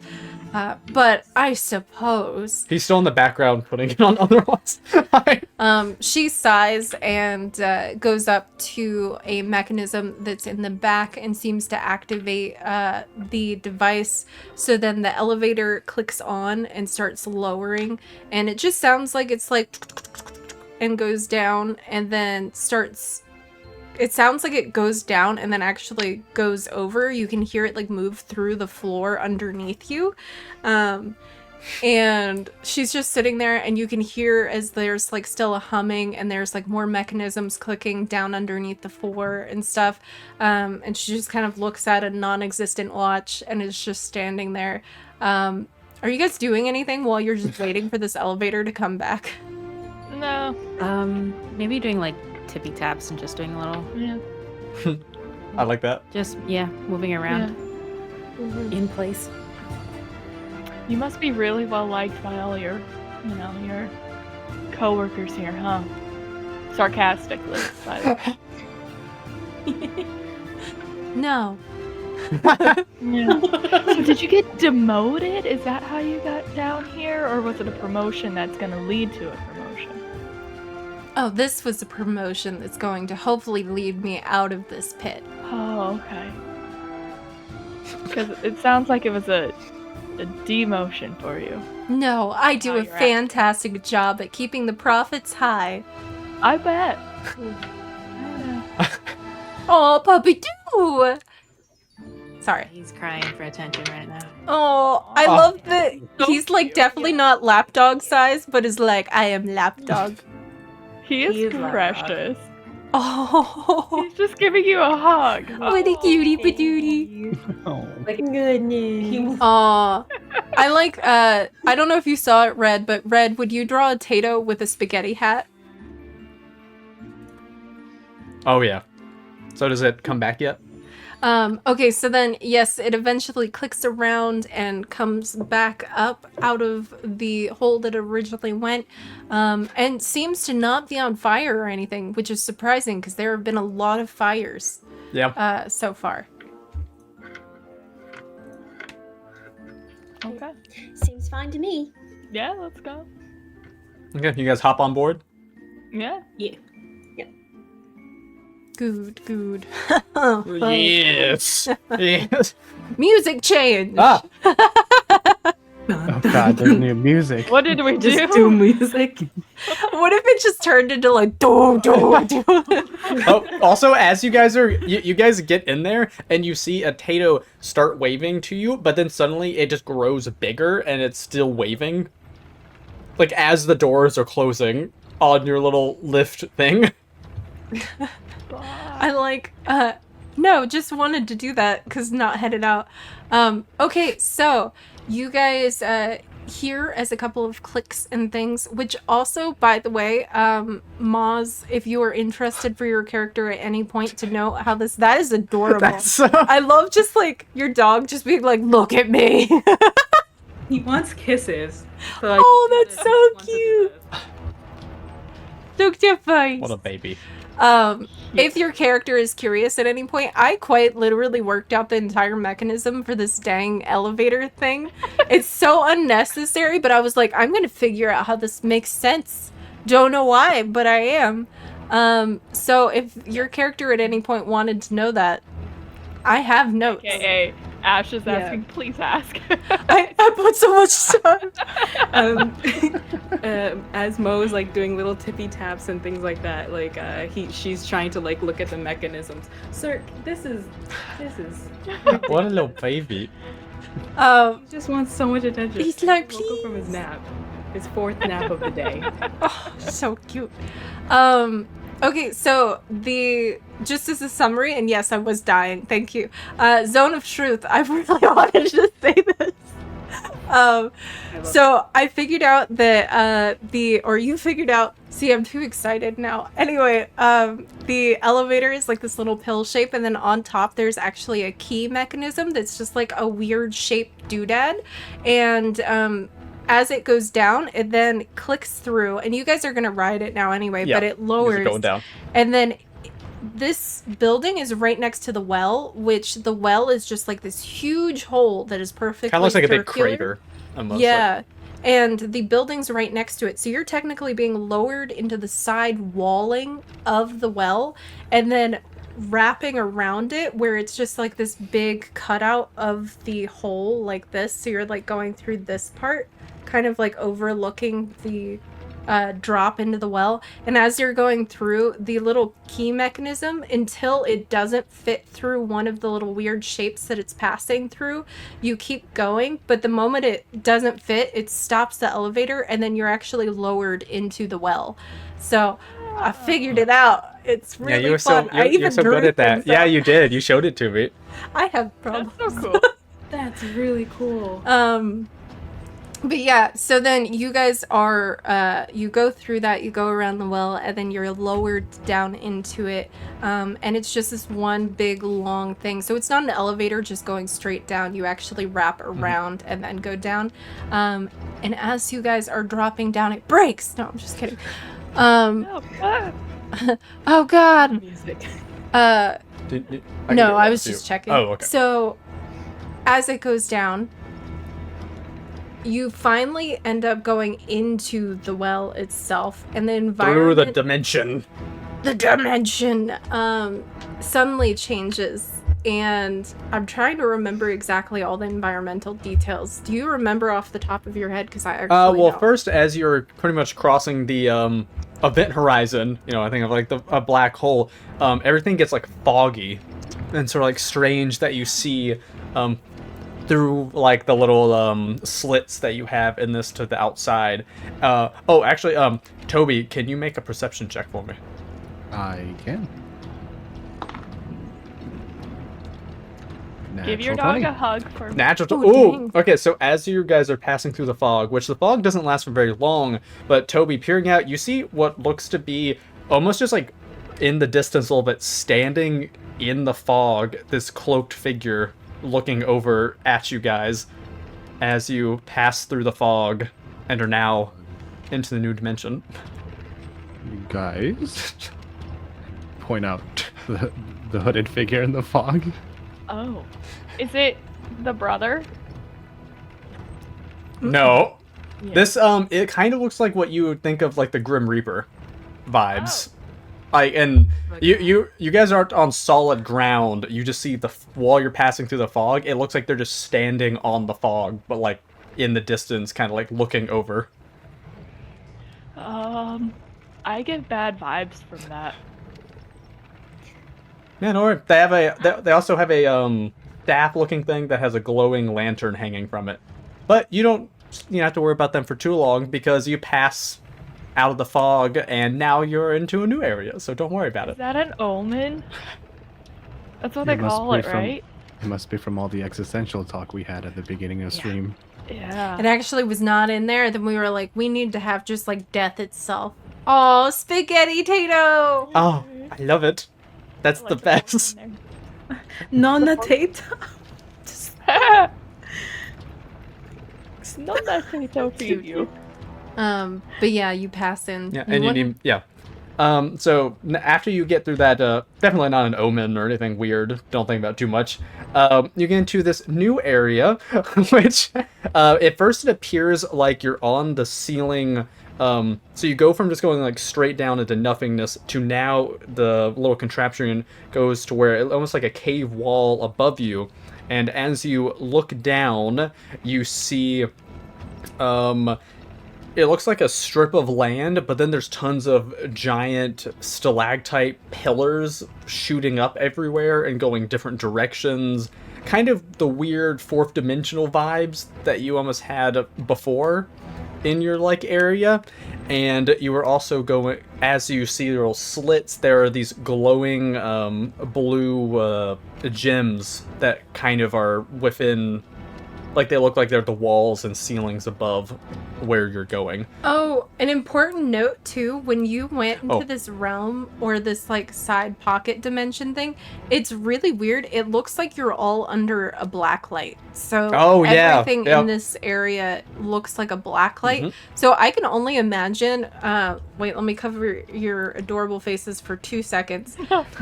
But I suppose He's still in the background putting it on other ones. she sighs and goes up to a mechanism that's in the back and seems to activate the device. So then the elevator clicks on and starts lowering, and it just sounds like it's like and goes down and then starts. It sounds like it goes down and then actually goes over. You can hear it like move through the floor underneath you. And she's just sitting there, and you can hear as there's like still a humming, and there's like more mechanisms clicking down underneath the floor and stuff. And she just kind of looks at a non-existent watch and is just standing there. Are you guys doing anything while you're just waiting for this elevator to come back? No. Maybe doing like tippy taps and just doing a little, Yeah. I like that. just moving around in place. You must be really well liked by all your co-workers here, huh? Sarcastically, by the way. No. Yeah. So did you get demoted? Is that how you got down here? Or was it a promotion that's going to lead to a promotion? Oh, this was a promotion that's going to hopefully lead me out of this pit. Oh, okay. Because it sounds like it was a demotion for you. No, I do Oh, a you're right. fantastic job at keeping the profits high. I bet. Oh, puppy doo! Sorry. He's crying for attention right now. Oh, I Oh. love that So he's like cute, definitely yeah. not lapdog size, but is like, I am lapdog. He is He is like precious. Oh, He's just giving you a hug. what a cutie patootie. Oh. Goodness. Aw. I like, I don't know if you saw it, Red, but Red, would you draw a Tato with a spaghetti hat? Oh yeah. So does it come back yet? Okay, so then, yes, it eventually clicks around and comes back up out of the hole that it originally went, and seems to not be on fire or anything, which is surprising because there have been a lot of fires Yeah. so far. Okay. Seems fine to me. Yeah, let's go. Okay, you guys hop on board. Yeah. Good, good. Yes. Yes. Music change! Ah. Oh god, there's new music. What did we do? Just do music. What if it just turned into like, do, do, do? Oh, also, as you guys are, you guys get in there and you see a Tato start waving to you, but then suddenly it just grows bigger and it's still waving. Like as the doors are closing on your little lift thing. I like, no, just wanted to do that because not headed out. Okay, so you guys hear as a couple of clicks and things, which also, by the way, Moz, if you are interested for your character at any point to know how that is adorable. That's I love just like your dog just being like, look at me. He wants kisses. So I Oh, that's just so wanted to do cute. this. Look at your face. what a baby. If your character is curious at any point, I quite literally worked out the entire mechanism for this dang elevator thing. It's so unnecessary, but I was like, I'm gonna figure out how this makes sense. Don't know why, but I am. So if your character at any point wanted to know that, I have notes. AKA, Ash is Yeah. asking, please ask. I put so much time. As Mo's like doing little tippy taps and things like that, like she's trying to like look at the mechanisms. Sir, this is What a little baby. he just wants so much attention. He's like, He woke up from his nap, his fourth nap of the day. Oh, so cute. Okay, so just as a summary, and yes, I was dying. Thank you. Zone of Truth. I really wanted to say this. So I figured out that you figured out. See, I'm too excited now. Anyway, the elevator is like this little pill shape, and then on top there's actually a key mechanism that's just like a weird shaped doodad, and as it goes down, it then clicks through, and you guys are gonna ride it now anyway, Yeah, but it These are lowers, going down. and then this building is right next to the well, which the well is just like this huge hole that is perfectly Kind of looks like a big circular. crater. Almost, Yeah. And the building's right next to it. So you're technically being lowered into the side walling of the well and then wrapping around it where it's just like this big cutout of the hole like this. So you're like going through this part, kind of like overlooking the drop into the well. And as you're going through the little key mechanism, until it doesn't fit through one of the little weird shapes that it's passing through, you keep going. But the moment it doesn't fit, it stops the elevator and then you're actually lowered into the well. So I figured it out. It's really yeah, you were fun. so you're so good at that. Yeah, you did. You showed it to me. I have problems. That's so cool. That's really cool. But yeah, so then you guys are, you go through that, you go around the well, and then you're lowered down into it. And it's just this one big long thing. So it's not an elevator just going straight down. You actually wrap around and then go down. And as you guys are dropping down, it breaks. No, I'm just kidding. Oh, God. Oh God. Music. I can do No, I that was too. just checking. Oh, okay. So, as it goes down, you finally end up going into the well itself, and the Through environment, the dimension. the dimension, suddenly changes. And I'm trying to remember exactly all the environmental details. Do you remember off the top of your head? Because I actually Well, don't. first, as you're pretty much crossing the event horizon, I think of like a black hole. Everything gets like foggy, and sort of like strange that you see through like the little slits that you have in this to the outside. Oh, actually, Toby, can you make a perception check for me? I can. Give your Natural dog 20. a hug for me. Natural. Oh, Ooh. dang. Okay, so as you guys are passing through the fog, which the fog doesn't last for very long, but Toby, peering out, you see what looks to be almost just like in the distance a little bit, standing in the fog, this cloaked figure looking over at you guys as you pass through the fog and are now into the new dimension. You guys point out the hooded figure in the fog. Oh. Is it the brother? No. Yeah. This it kind of looks like what you would think of like the Grim Reaper vibes. And you guys aren't on solid ground. You just see while you're passing through the fog, it looks like they're just standing on the fog, but like in the distance, kind of like looking over. I get bad vibes from that. Man, or they have they also have a staff-looking thing that has a glowing lantern hanging from it. But you don't have to worry about them for too long because you pass out of the fog and now you're into a new area. So don't worry about Is it. that an omen? That's what It they must call be it, from- right? It must be from all the existential talk we had at the beginning of stream. Yeah. It actually was not in there. Then we were like, we need to have just like death itself. Oh, spaghetti tato! Oh, I love it. That's the best. Nonna Tate. It's not that potato for you. But yeah, you pass in. Yeah, and you need so after you get through that, definitely not an omen or anything weird. Don't think about it too much. You get into this new area, which at first it appears like you're on the ceiling. So you go from just going like straight down into nothingness to now the little contraption goes to where it almost like a cave wall above you, and as you look down, you see it looks like a strip of land, but then there's tons of giant stalactite pillars shooting up everywhere and going different directions. Kind of the weird fourth dimensional vibes that you almost had before in your like area. And you were also going, as you see little slits, there are these glowing blue gems that kind of are within, like they look like they're the walls and ceilings above where you're going. Oh, an important note too, when you went into Oh. this realm or this like side pocket dimension thing, it's really weird. It looks like you're all under a black light. So Oh, yeah. everything Yep. in this area looks like a black light. Mhm. So I can only imagine wait, let me cover your adorable faces for 2 seconds.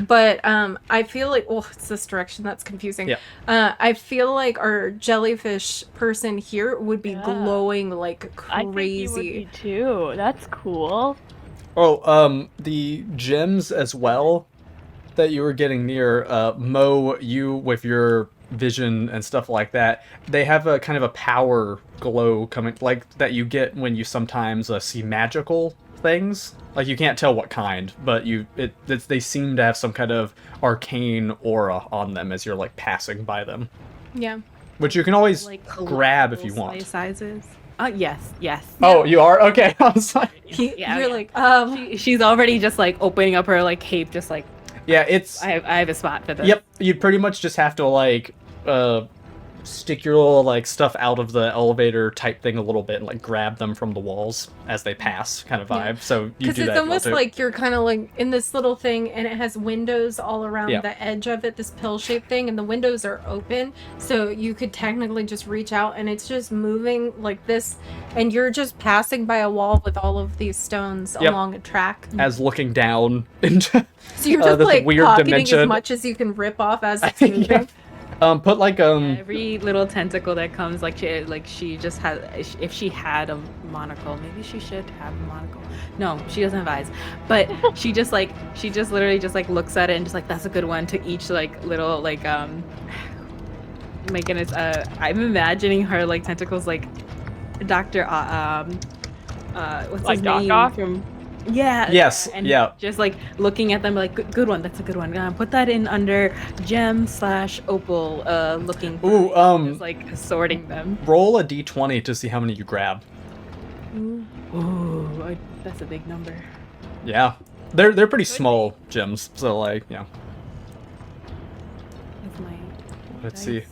But I feel like it's this direction that's confusing. Yeah. I feel like our jellyfish person here would be Yeah. glowing like I think you would crazy. be too. That's cool. Oh, the gems as well that you were getting near, Mo, you with your vision and stuff like that, they have a kind of a power glow coming, like that you get when you sometimes see magical things. Like you can't tell what kind, but they seem to have some kind of arcane aura on them as you're like passing by them, Yeah. which you can always Like grab if you colossal want. sizes. Yes. Oh, you are? Okay. I was like, Yeah, You're yeah. like, She's already just like opening up her like cape, just like yeah, it's I have a spot for this. Yep, you'd pretty much just have to like stick your little like stuff out of the elevator type thing a little bit and like grab them from the walls as they pass kind of Yeah. vibe. So you because do it's that. almost too. like you're kind of like in this little thing and it has windows all around Yeah. the edge of it, this pill-shaped thing, and the windows are open, so you could technically just reach out and it's just moving like this, and you're just passing by a wall with all of these stones Yep. along a track. as looking down into So you're just this like weird pocketing dimension. as much as you can rip off as it's moving. Yeah. Put like Every little tentacle that comes, she just has. If she had a monocle, maybe she should have a monocle. No, she doesn't have eyes, but she just literally just like looks at it and just like that's a good one to each like little like My goodness, I'm imagining her like tentacles like Dr. What's Like his Doc name Ock? from Yeah. Yes, And yeah. just like looking at them like, good one. That's a good one. Put that in under gem/opal looking. Ooh, Just like sorting them. roll a d20 to see how many you grab. Ooh, that's a big number. Yeah. They're pretty small gems, so like, yeah. That's my. Let's see. dice.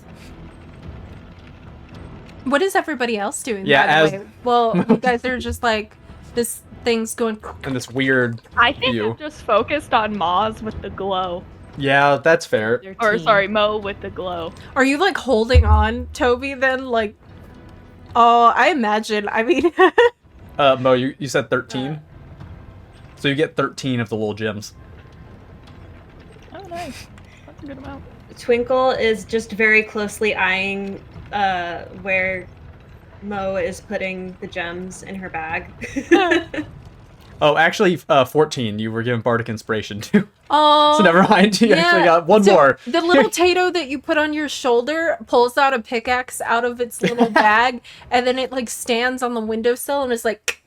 What is everybody else doing? Yeah, by as- the way? Well, you guys are just like this thing's going. And this weird I think view. I'm just focused on Moz with the glow. Yeah, that's fair. 13. Or sorry, Mo with the glow. Are you like holding on, Toby? Then like, oh, I imagine. I mean, Mo, you said 13? So you get 13 of the little gems. Oh, nice. That's a good amount. Twinkle is just very closely eyeing where Mo is putting the gems in her bag. Oh, actually, 14. You were given Bardic Inspiration too. oh, So never mind. You actually got one So more. The little Tato that you put on your shoulder pulls out a pickaxe out of its little bag, and then it like stands on the windowsill and is like,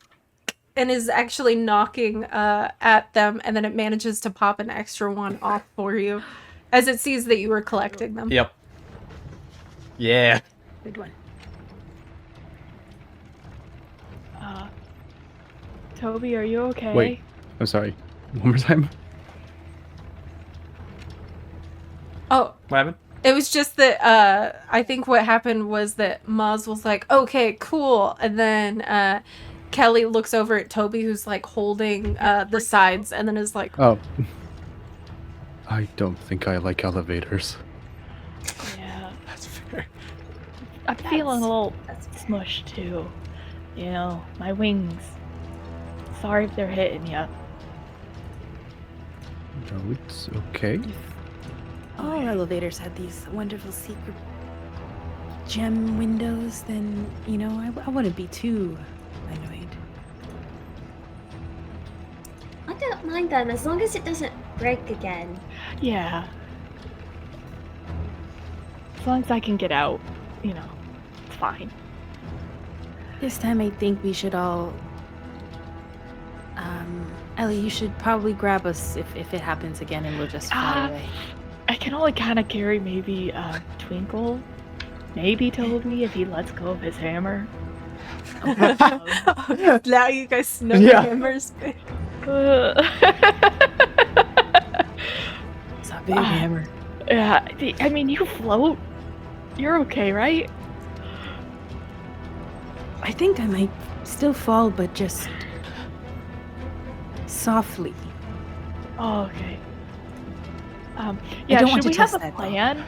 and is actually knocking at them, and then it manages to pop an extra one off for you, as it sees that you were collecting them. Yep. Yeah. Good one. Toby, are you okay? Wait. I'm sorry. One more time. Oh, What happened? it was just that I think what happened was that Maz was like, okay, cool. And then Kelly looks over at Toby, who's like holding the sides, and then is like, Oh. I don't think I like elevators. Yeah. That's fair. I'm feeling a little That's smushed too. You know, my wings. Sorry if they're hitting you. No, it's okay. All elevators had these wonderful secret gem windows, then, you know, I wouldn't be too annoyed. I don't mind them as long as it doesn't break again. Yeah. As long as I can get out, you know, it's fine. This time I think we should all... Ellie, you should probably grab us if it happens again and we'll just fly away. I can only kind of carry maybe Twinkle, maybe Toby if he lets go of his hammer. now you guys know Yeah. the hammers. It's a big hammer. Yeah, I mean, you float. You're okay, right? I think I might still fall, but just softly. Oh, okay. Yeah, don't should want to we have test a that, though. plan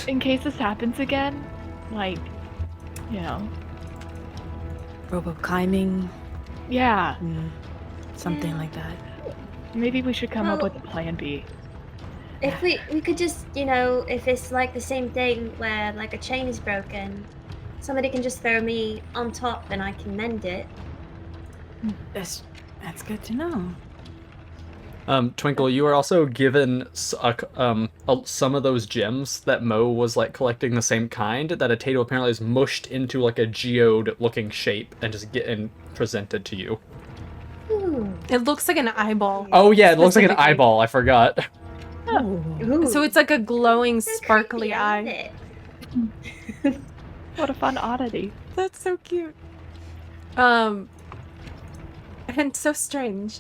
in case this happens again? Like, you know, Robo climbing, yeah. something Yeah. like that. Maybe we should come up Well- with a plan B. If we could just, you know, if it's like the same thing where like a chain is broken, somebody can just throw me on top and I can mend it. That's good to know. Twinkle, you were also given some of those gems that Mo was like collecting the same kind that a Tato apparently is mushed into like a geode looking shape and just getting presented to you. Ooh. It looks like an eyeball. Oh yeah, it looks like an Specifically. eyeball. I forgot. Ooh. So it's like a glowing, So sparkly creepy, eye. isn't it? What a fun oddity. That's so cute. And so strange.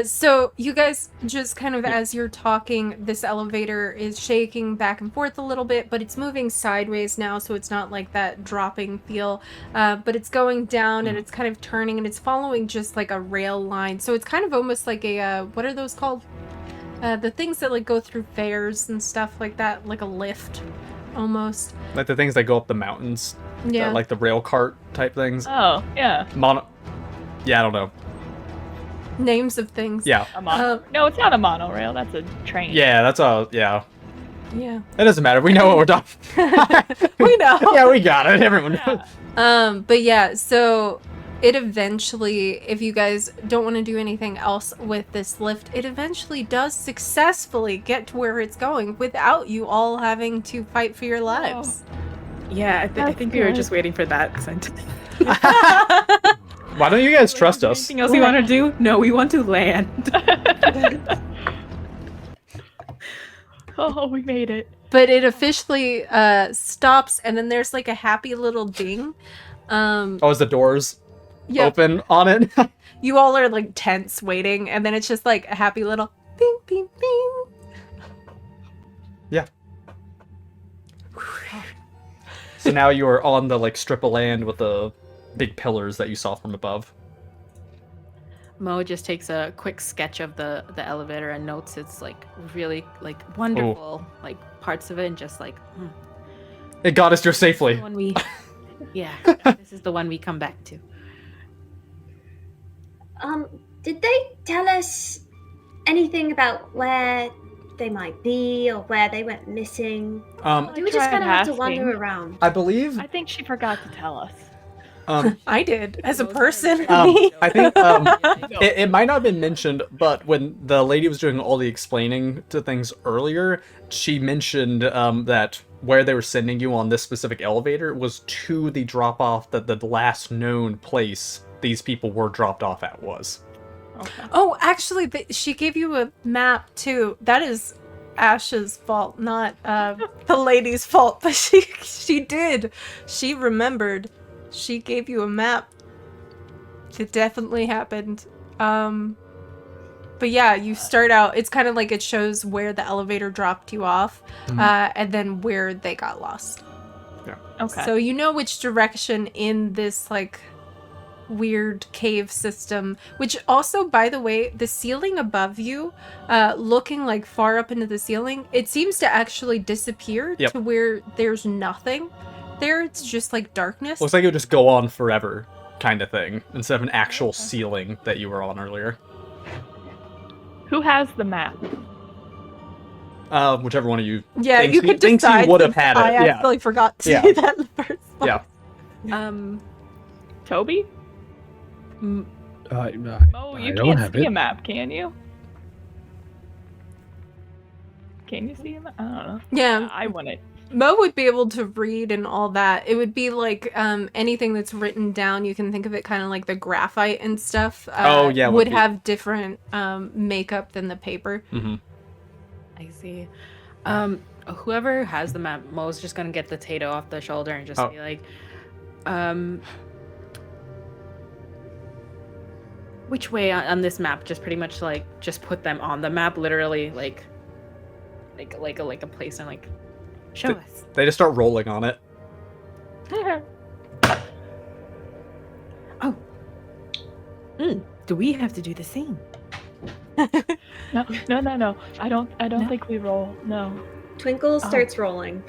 So you guys just kind of, as you're talking, this elevator is shaking back and forth a little bit, but it's moving sideways now, so it's not like that dropping feel. But it's going down and it's kind of turning and it's following just like a rail line. So it's kind of almost like a, what are those called? The things that like go through fairs and stuff like that, like a lift almost. Like the things that go up the mountains, Yeah. like the rail cart type things. Oh, yeah. Yeah, I don't know. Names of things. Yeah, A mono. No, it's not a monorail. That's a train. yeah, that's a yeah. Yeah. It doesn't matter. We know what we're talking. We know. Yeah, we got it. Everyone knows. But yeah, so it eventually, if you guys don't want to do anything else with this lift, it eventually does successfully get to where it's going without you all having to fight for your lives. Yeah, I That's think we were good. just waiting for that. Why don't you guys trust us? Anything else we want to do? No, we want to land. Oh, we made it. But it officially stops, and then there's like a happy little ding. Oh, is the doors Yeah, open on it? you all are like tense waiting, and then it's just like a happy little bing, bing, bing. Yeah. So now you are on the like strip of land with the big pillars that you saw from above. Mo just takes a quick sketch of the elevator and notes it's like really like wonderful like parts of it, and just like It got us here safely. the one we yeah, this is the one we come back to. Did they tell us anything about where they might be or where they went missing? Or do we just tried kind of have to asking. wander around? I believe. I think she forgot to tell us. I did as a person. I think it might not have been mentioned, but when the lady was doing all the explaining to things earlier, she mentioned that where they were sending you on this specific elevator was to the drop off that the last known place these people were dropped off at was. Okay. Oh, actually, she gave you a map too. That is Ash's fault, not the lady's fault. But she did. She remembered. She gave you a map. It definitely happened. But yeah, you start out. It's kind of like it shows where the elevator dropped you off, and then where they got lost. Okay. So you know which direction in this like weird cave system, which also, by the way, the ceiling above you, looking like far up into the ceiling, it seems to actually disappear Yep. to where there's nothing there. It's just like darkness. Looks like it would just go on forever, kind of thing, instead of an actual ceiling that you were on earlier. Who has the map? Whichever one of you. Yeah, thinks you he- could thinks he decide. would have since had it, I yeah. actually forgot to Yeah. say that in the first place. Yeah. Toby? Mo, Mo, you don't can't have see it. a map, can you? Can you see a map? I don't know. Yeah, I want it. Mo would be able to read and all that. It would be like anything that's written down. You can think of it kind of like the graphite and stuff. Oh, yeah, would would be. have different makeup than the paper. Mm-hmm. I see. Whoever has the map, Mo's just gonna get the Tato off the shoulder and just Oh. be like, which way on this map? Just pretty much like just put them on the map, literally like a place, and like show us. They just start rolling on it. Do we have to do the same? No. I don't No? think we roll. No. Twinkle starts rolling.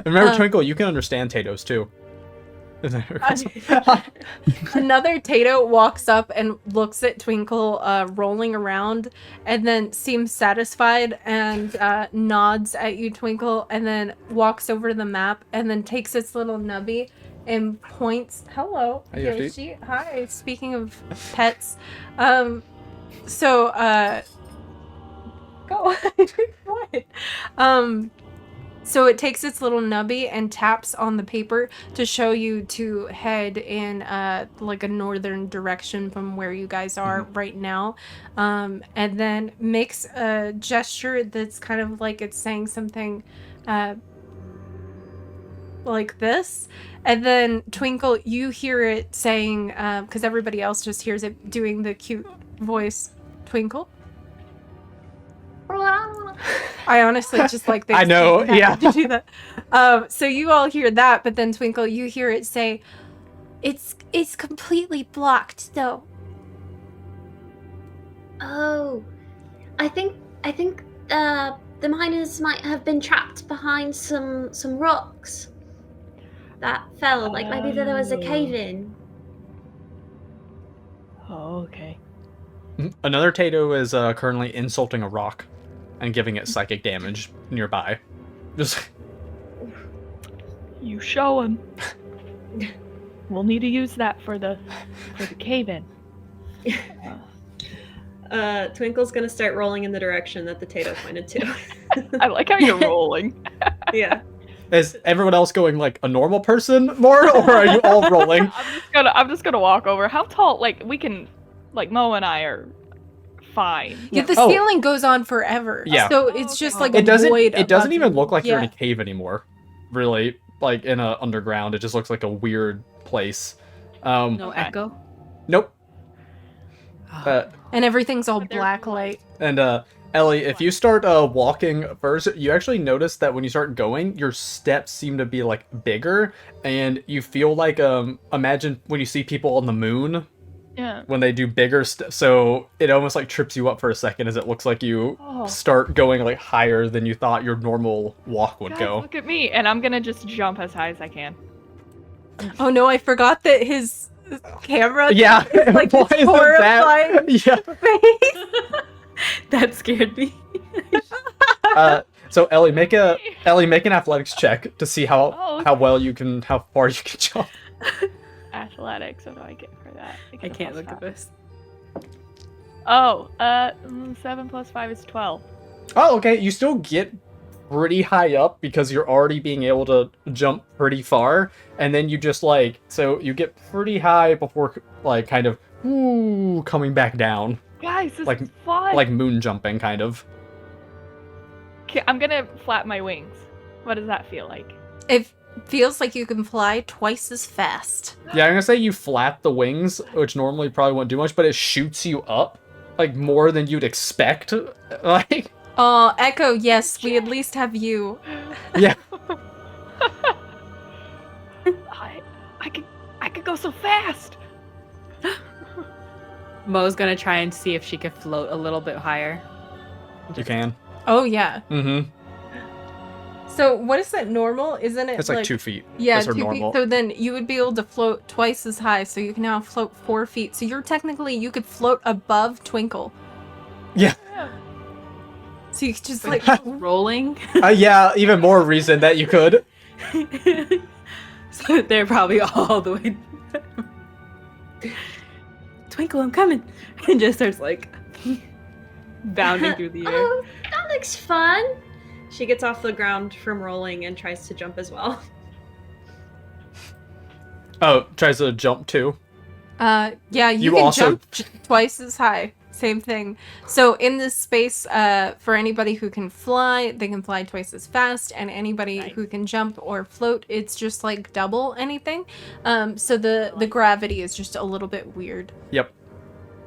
Remember, Twinkle, you can understand Tato's too. Another Tato walks up and looks at Twinkle rolling around, and then seems satisfied and nods at you, Twinkle, and then walks over to the map and then takes its little nubby and points. Hello, Hi, Yoshi. Yoshi. Hi. Speaking of pets, so go. What? So it takes its little nubby and taps on the paper to show you to head in like a northern direction from where you guys are right now, and then makes a gesture that's kind of like it's saying something like this, and then Twinkle, you hear it saying, because everybody else just hears it doing the cute voice, Twinkle. I honestly just like I know, yeah. to do that. So you all hear that, but then Twinkle, you hear it say, "It's completely blocked, though." Oh, I think the miners might have been trapped behind some rocks that fell. Like maybe there was a cave in. Oh, okay. Another Tato is currently insulting a rock and giving it psychic damage nearby. Just You show him. We'll need to use that for the cave-in. Twinkle's gonna start rolling in the direction that the Tato pointed to. I like how you're rolling. Yeah. Is everyone else going like a normal person more, or are you all rolling? I'm just gonna walk over. How tall? Like we can, like Mo and I are fine. Yeah, the Oh. ceiling goes on forever. Yeah. So it's just like It a void. doesn't above even you. look like you're in Yeah. a cave anymore. Really, like in a underground, it just looks like a weird place. No Okay. echo. Nope. And everything's all But there's black light. light. And Ellie, if you start walking first, you actually notice that when you start going, your steps seem to be like bigger, and you feel like imagine when you see people on the moon Yeah. when they do bigger so it almost like trips you up for a second as it looks like you Oh. start going like higher than you thought your normal walk would Guys, go. look at me, and I'm gonna just jump as high as I can. Oh no, I forgot that his camera. Yeah, Like why this is it horrifying Yeah. face. That scared me. So Ellie, make an athletics check to see how Oh, how well you can how far you can jump. Athletics, what do I get for that? I get a can't plus look at five. this. Oh, 7 plus 5 is 12. Oh, okay. You still get pretty high up because you're already being able to jump pretty far, and then you just like so you get pretty high before like kind of coming back down, Guys, this Like- is fun! like moon jumping kind of. Okay, I'm gonna flap my wings. What does that feel like? It feels like you can fly twice as fast. Yeah, I'm gonna say you flap the wings, which normally probably wouldn't do much, but it shoots you up like more than you'd expect. Like Echo, yes, we at least have you. yeah. I could go so fast! Mo's gonna try and see if she can float a little bit higher. You can. Oh yeah. Mm-hmm. So what is that normal? Isn't it It's like 2 feet. Yeah, That's her 2 normal. feet. So then you would be able to float twice as high. So you can now float 4 feet. So you're technically you could float above Twinkle. Yeah. So you could just like Rolling. Yeah, even more reason that you could. So they're probably all the way. Twinkle, I'm coming. And just starts like bounding through the air. Oh, that looks fun. She gets off the ground from rolling and tries to jump as well. Oh, tries to jump too. yeah, you You can also- jump twice as high. Same thing. So in this space, for anybody who can fly, they can fly twice as fast, and anybody Nice. who can jump or float, it's just like double anything. So the gravity is just a little bit weird. Yep.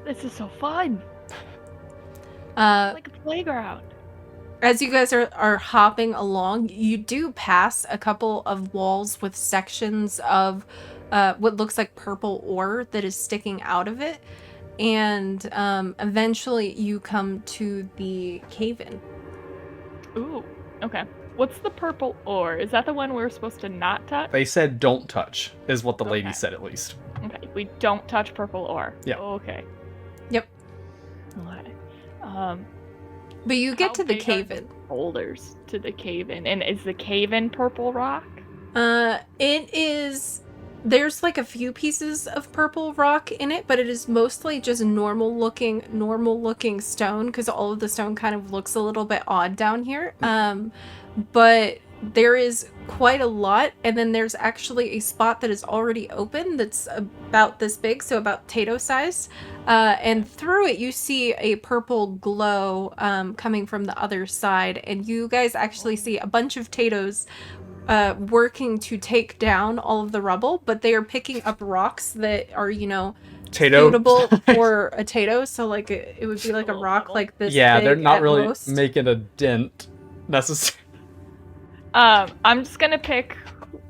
This is so fun! Uh, It's like a playground. As you guys are hopping along, you do pass a couple of walls with sections of what looks like purple ore that is sticking out of it. And eventually you come to the cave-in. Ooh, okay. What's the purple ore? Is that the one we're supposed to not touch? They said don't touch, is what the lady Okay. said at least. Okay, we don't touch purple ore. Yeah. Okay. Yep. Okay. But you get How to the big are cave-in. Boulders to the cave-in. And is the cave-in purple rock? It is... There's like a few pieces of purple rock in it, but it is mostly just normal looking stone because all of the stone kind of looks a little bit odd down here. But there is quite a lot, and then there's actually a spot that is already open that's about this big, so about potato size. And through it, you see a purple glow coming from the other side, and you guys actually see a bunch of potatoes working to take down all of the rubble, but they are picking up rocks that are, Tato. suitable for a tato. So like it would be like a Little rock rubble. like this. Yeah, they're big not at really most. making a dent necessarily. I'm just gonna pick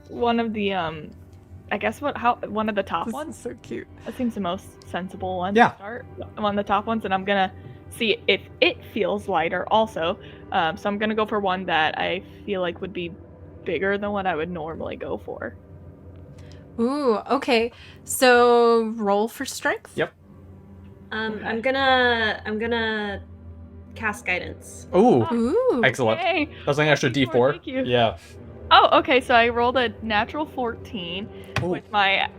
one of the I guess one of the top This is ones. so cute. That seems the most sensible one Yeah. to start. One of the top ones, and I'm gonna see if it feels lighter also. So I'm gonna go for one that I feel like would be bigger than what I would normally go for. Ooh, okay. So roll for strength. Yep. I'm gonna cast guidance. Ooh, Ooh. excellent. Hey. That's an extra D4. Thank you. Yeah. Oh, okay. So I rolled a natural 14 Ooh. with my.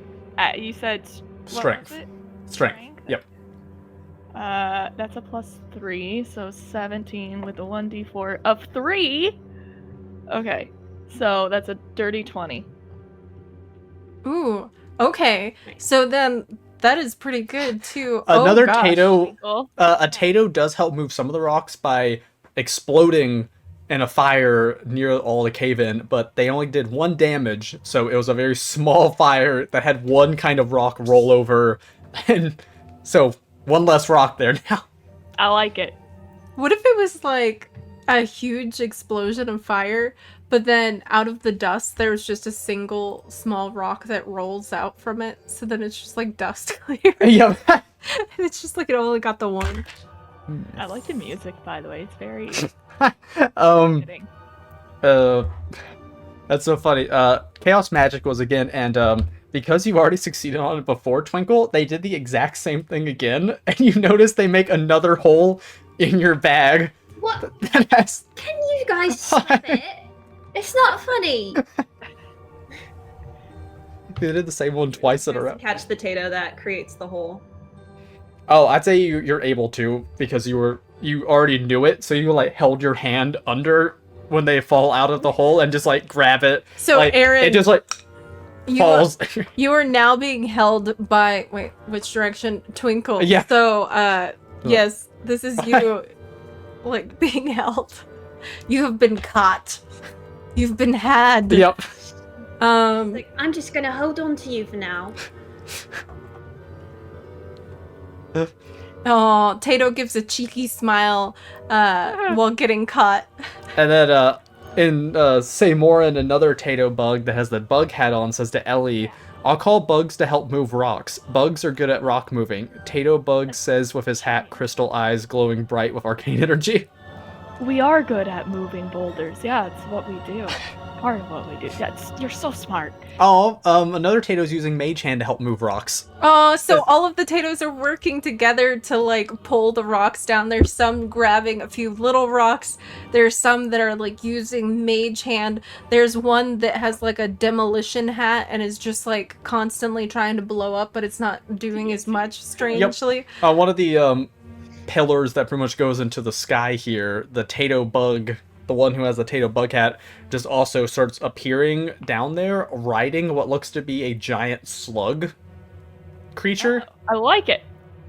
You said what was Strength. it? Strength. Yep. That's a +3, so 17 with a 1d4 of 3. Okay, So that's a dirty 20. Ooh. Okay. So then that is pretty good too. Another oh, gosh. Tato, Cool. a Tato does help move some of the rocks by exploding in a fire near all the cave-in, but they only did 1 damage, so it was a very small fire that had one kind of rock roll over, and so 1 less rock there now. I like it. What if it was like a huge explosion of fire, but then out of the dust there's just a single small rock that rolls out from it, so then it's just like dust clear. Yeah. It's just like it only got the one. I like the music, by the way. It's very fitting. That's so funny. Chaos Magic was again, and because you already succeeded on it before, Twinkle, they did the exact same thing again, and you notice they make another hole in your bag. What? That has... Can you guys stop it? It's not funny. They did the same one twice in a row. Catch the Tato that creates the hole. Oh, I'd say you're able to, because you already knew it, so you like held your hand under when they fall out of the hole and just like grab it. So like, Aaron, it just like falls. You are now being held by which direction? Twinkle. Yeah. So yes, this is you like being held. You have been caught. You've been had. Yep. Like, I'm just gonna hold on to you for now. Oh, Tato gives a cheeky smile while getting caught. And then in Seymour, another Tato bug that has the bug hat on says to Ellie, "I'll call bugs to help move rocks. Bugs are good at rock moving." Tato bug says with his hat, crystal eyes glowing bright with arcane energy. We are good at moving boulders. Yeah, it's what we do. Part of what we do. You're so smart. Oh, another Tato's using Mage Hand to help move rocks. Oh, so all of the Tatos are working together to like pull the rocks down. There's some grabbing a few little rocks. There's some that are like using Mage Hand. There's one that has like a demolition hat and is just like constantly trying to blow up, but it's not doing as much, strangely. One of the pillars that pretty much goes into the sky here, the Tato bug, the one who has the Tato bug hat, just also starts appearing down there, riding what looks to be a giant slug creature. I like it.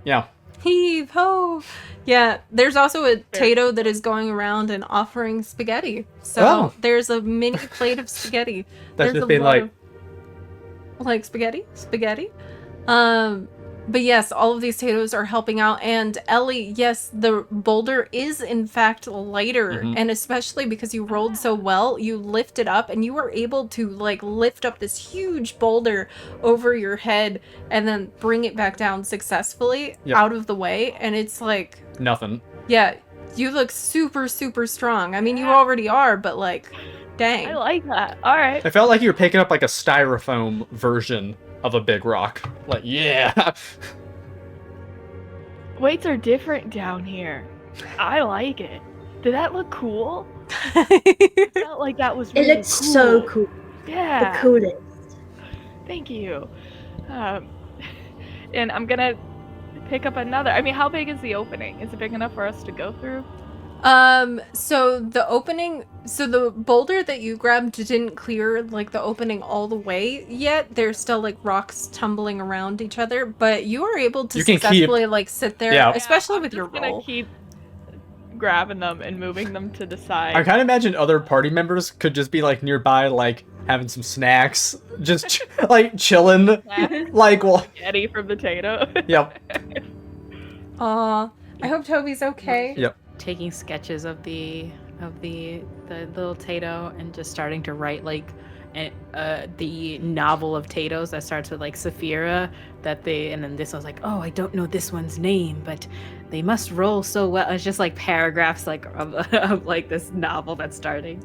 Yeah. Heave ho! Yeah, there's also a Tato that is going around and offering spaghetti. So there's a mini plate of spaghetti. That's There's just a been lot like... of spaghetti. But yes, all of these Tatos are helping out, and Ellie, yes, the boulder is in fact lighter, and especially because you rolled so well, you lift it up, and you were able to like lift up this huge boulder over your head and then bring it back down successfully out of the way, and it's like nothing. Yeah, you look super, super strong. I mean, you already are, but like, dang. I like that. All right. I felt like you were picking up like a styrofoam version of a big rock. Like, yeah. Weights are different down here. I like it. Did that look cool? It Felt like that was really looks so cool. Yeah. The coolest. Thank you. And I'm gonna pick up another. I mean, how big is the opening? Is it big enough for us to go through? So the boulder that you grabbed didn't clear like the opening all the way yet. There's still like rocks tumbling around each other, but you were able to successfully like sit there, especially with your roll. I'm gonna keep grabbing them and moving them to the side. I kind of imagine other party members could just be like nearby, like having some snacks, just like chilling, like Eddie from the Tato. Yep. Aw, I hope Toby's okay. Yep. Taking sketches of the little Tato and just starting to write like the novel of Tatos that starts with like Saphira, and then this one's like, oh, I don't know this one's name, but they must roll so well. It's just like paragraphs like of like this novel that's starting.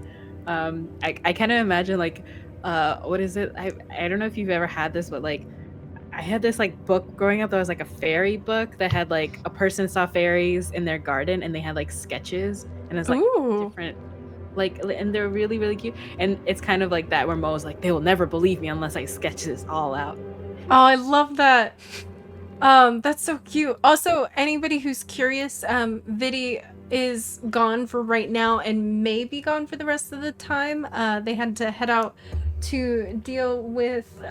I kind of imagine like what is it? I don't know if you've ever had this, but like I had this like book growing up that was like a fairy book that had like a person saw fairies in their garden and they had like sketches and it's like different like, and they're really, really cute. And it's kind of like that where Mo's like, they will never believe me unless I sketch this all out. Oh, I love that. That's so cute. Also, anybody who's curious, Vidi is gone for right now and may be gone for the rest of the time. They had to head out to deal with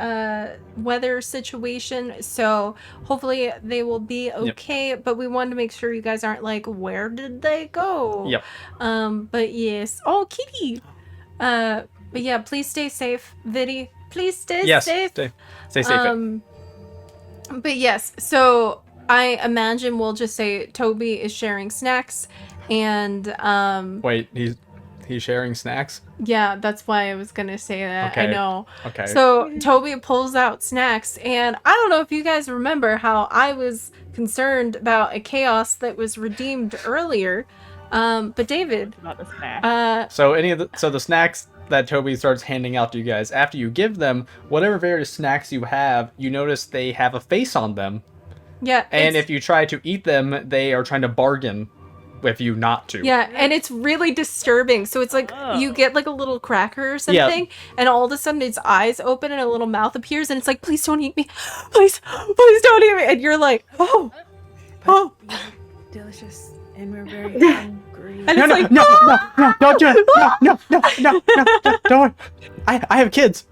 weather situation, so hopefully they will be okay. But we wanted to make sure you guys aren't like, where did they go? Yep. But yes. Oh, Kitty. But yeah, please stay safe, Viddy. Please stay Yes. safe. Stay safe. But yes, so I imagine we'll just say Toby is sharing snacks, and Wait, he's sharing snacks? yeah, that's why I was gonna say that. I Okay. know. Okay. So Toby pulls out snacks, and I don't know if you guys remember how I was concerned about a chaos that was redeemed earlier. But David, Not the snack. So the snacks that Toby starts handing out to you guys, after you give them whatever various snacks you have, you notice they have a face on them. yeah, And it's- if you try to eat them, they are trying to bargain with you not to. yeah, and it's really disturbing. So it's like you get like a little cracker or something, and all of a sudden its eyes open and a little mouth appears, and it's like, please don't eat me, please don't eat me, and you're like, oh, Delicious, and we're very hungry. and No, it's no, like, no, don't do it. No, don't worry. I have kids.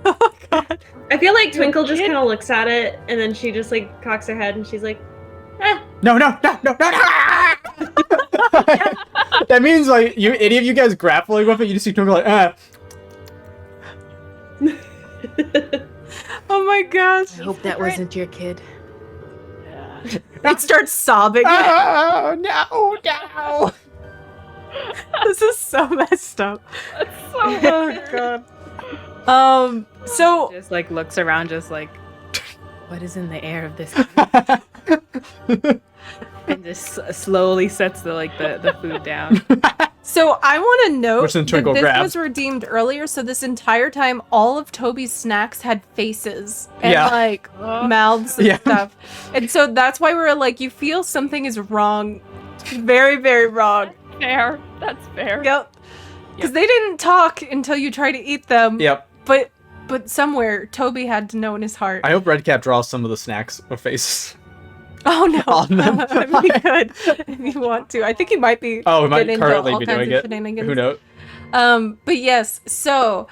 oh god. I feel like Twinkle just kind of looks at it and then she just like cocks her head and she's like, No. That means like any of you guys grappling with it, you just see Twinkle like, Oh my gosh. I hope that wasn't your kid. It starts sobbing. oh no. This is so messed up. Oh god. So Just like looks around, just like, what is in the air of this? And just slowly sets the food down. So I want to note Which then that Twinkle this grabs. was redeemed earlier. So this entire time, all of Toby's snacks had faces and Yeah. like mouths and Yeah. stuff. And so that's why we're like, you feel something is wrong, very, very wrong. Fair. That's fair. Yep. Because they didn't talk until you try to eat them. Yep. But somewhere Toby had to know in his heart. I hope Redcap draws some of the snacks with faces. Oh no! on them. I mean, you could if you want to. I think he might be. Oh, we might get into currently all be kinds doing of it. shenanigans. Who knows? But yes, so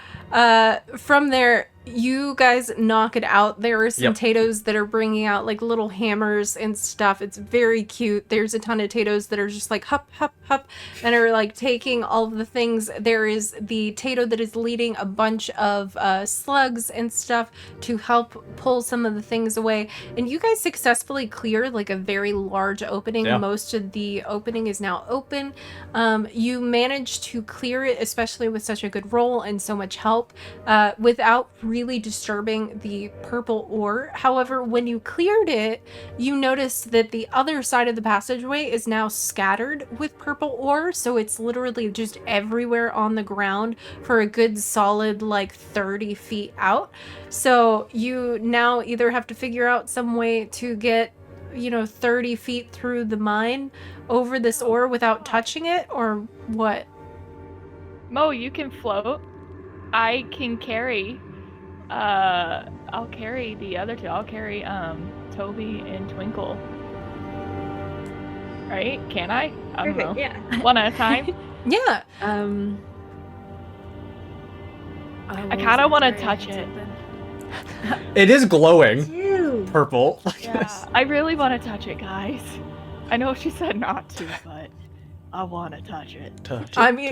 from there, you guys knock it out. There are some Yep. Tatos that are bringing out like little hammers and stuff. It's very cute. There's a ton of Tatos that are just like hup, hup, hup, and are like taking all of the things. There is the Tato that is leading a bunch of slugs and stuff to help pull some of the things away. And you guys successfully clear like a very large opening. Yeah. Most of the opening is now open. You managed to clear it, especially with such a good roll and so much help, without really disturbing the purple ore. However, when you cleared it, you noticed that the other side of the passageway is now scattered with purple ore, so it's literally just everywhere on the ground for a good solid like 30 feet out. So you now either have to figure out some way to get 30 feet through the mine over this ore without touching it, or what? Mo, you can float. I can carry. I'll carry the other two. I'll carry Toby and Twinkle. Right? Can I? I don't know. perfect, yeah. One at a time. Yeah. I kind of want to touch it. It is glowing Ew. purple. Yeah, I really want to touch it, guys. I know she said not to, but I want to touch it. I mean,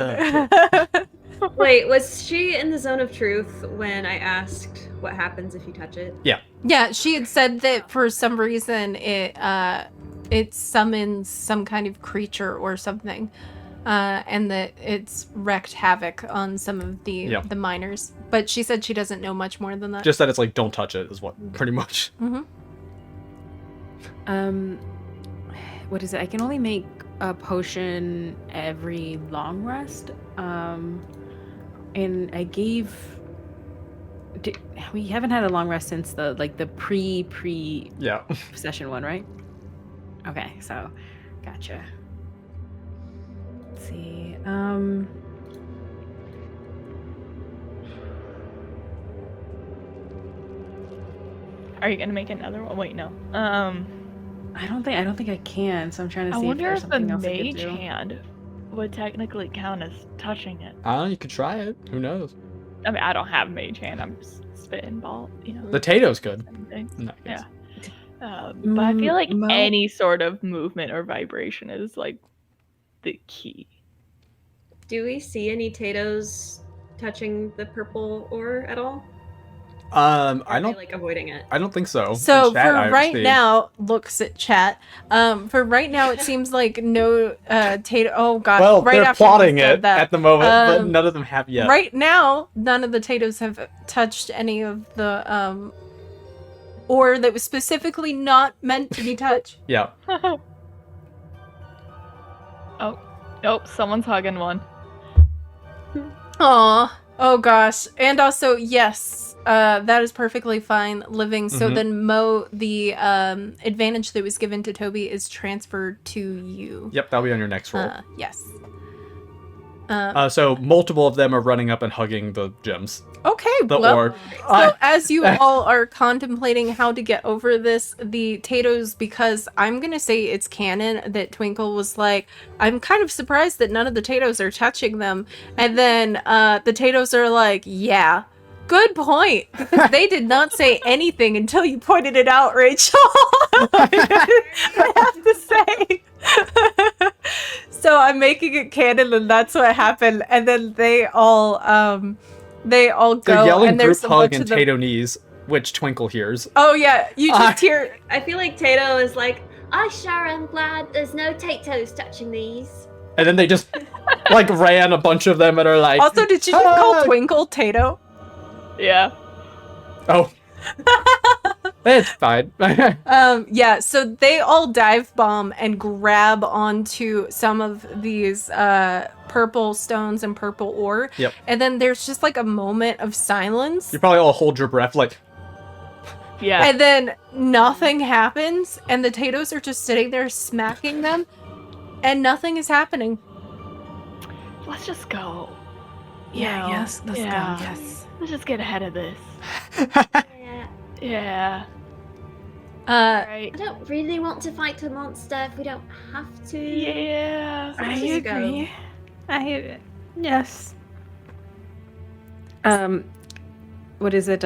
Wait, was she in the zone of truth when I asked what happens if you touch it? yeah, she had said that for some reason it summons some kind of creature or something, and that it's wreaked havoc on some of the miners. But she said she doesn't know much more than that. Just that it's like, don't touch it is what pretty much. What is it? I can only make a potion every long rest. And I gave. We haven't had a long rest since the pre Yeah. session one, right? Okay, so gotcha. Let's see. Are you gonna make another one? Wait, no. I don't think I can. So I'm trying to I see if wonder there's if the something else I could mage do. hand would technically count as touching it. You could try it. Who knows? I mean, I don't have mage hand. I'm just spitting ball, you know. The Tato's good. same thing. No, Yeah. But I feel like Mo- any sort of movement or vibration is like the key. Do we see any Tatos touching the purple ore at all? I Or are don't. they, like avoiding it. I don't think so. So In chat, for I right see- now, looks at chat. For right now, it seems like no Tato. Oh god! Well, right they're after you plotting said it that. at the moment, but Um, none of them have yet. Right now, none of the Tatos have touched any of the ore that was specifically not meant to be touched. Yeah. Oh, nope, someone's hugging one. Aw. Oh gosh. And also, yes, that is perfectly fine living. So Mhm. then Mo, the advantage that was given to Toby is transferred to you. Yep, that'll be on your next roll. Yes. So multiple of them are running up and hugging the gems. Okay, The well, ore. so as you all are contemplating how to get over this, the Tatos, because I'm gonna say it's canon that Twinkle was like, I'm kind of surprised that none of the Tatos are touching them, and then the Tatos are like, yeah, good point, because they did not say anything until you pointed it out, Rachel. I have to say. So I'm making it canon, and that's what happened, and then they all go, They're yelling and group there's a hug bunch and of them. Tato knees, which Twinkle hears. Oh yeah, you just hear. I feel like Tato is like, I sure am glad there's no Tatos touching these. And then they just like ran a bunch of them and are like, Also, did you just call "Hug!" Twinkle Tato? Yeah. Oh. It's fine. Yeah. So they all dive bomb and grab onto some of these purple stones and purple ore. Yep. And then there's just like a moment of silence. You probably all hold your breath like, Yeah. And then nothing happens, and the Tatos are just sitting there smacking them, and nothing is happening. Let's just go. Yeah, No. yes, let's Yeah. go. Yes. Let's just get ahead of this. Yeah. Yeah. I Right. don't really want to fight a monster if we don't have to. Yeah. I Let's just go. agree. Yes. What is it?